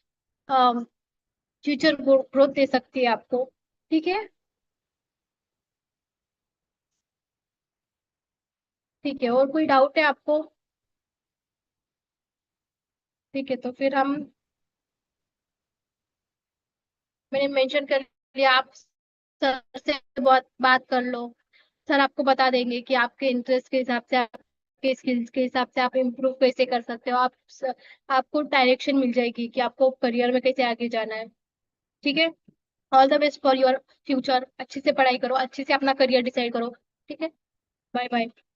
फ्यूचर ग्रोथ दे सकती है आपको। ठीक है। ठीक है, और कोई डाउट है आपको? ठीक है, तो फिर हम, मैंने मेंशन कर लिया, आप सर से बहुत बात कर लो। सर आपको बता देंगे कि आपके इंटरेस्ट के हिसाब से, आपके स्किल्स के हिसाब से आप इम्प्रूव कैसे कर सकते हो। आपको डायरेक्शन मिल जाएगी कि आपको करियर में कैसे आगे जाना है। ठीक है। All the best for your future. अच्छे से पढ़ाई करो, अच्छे से अपना करियर डिसाइड करो। ठीक है। Bye bye.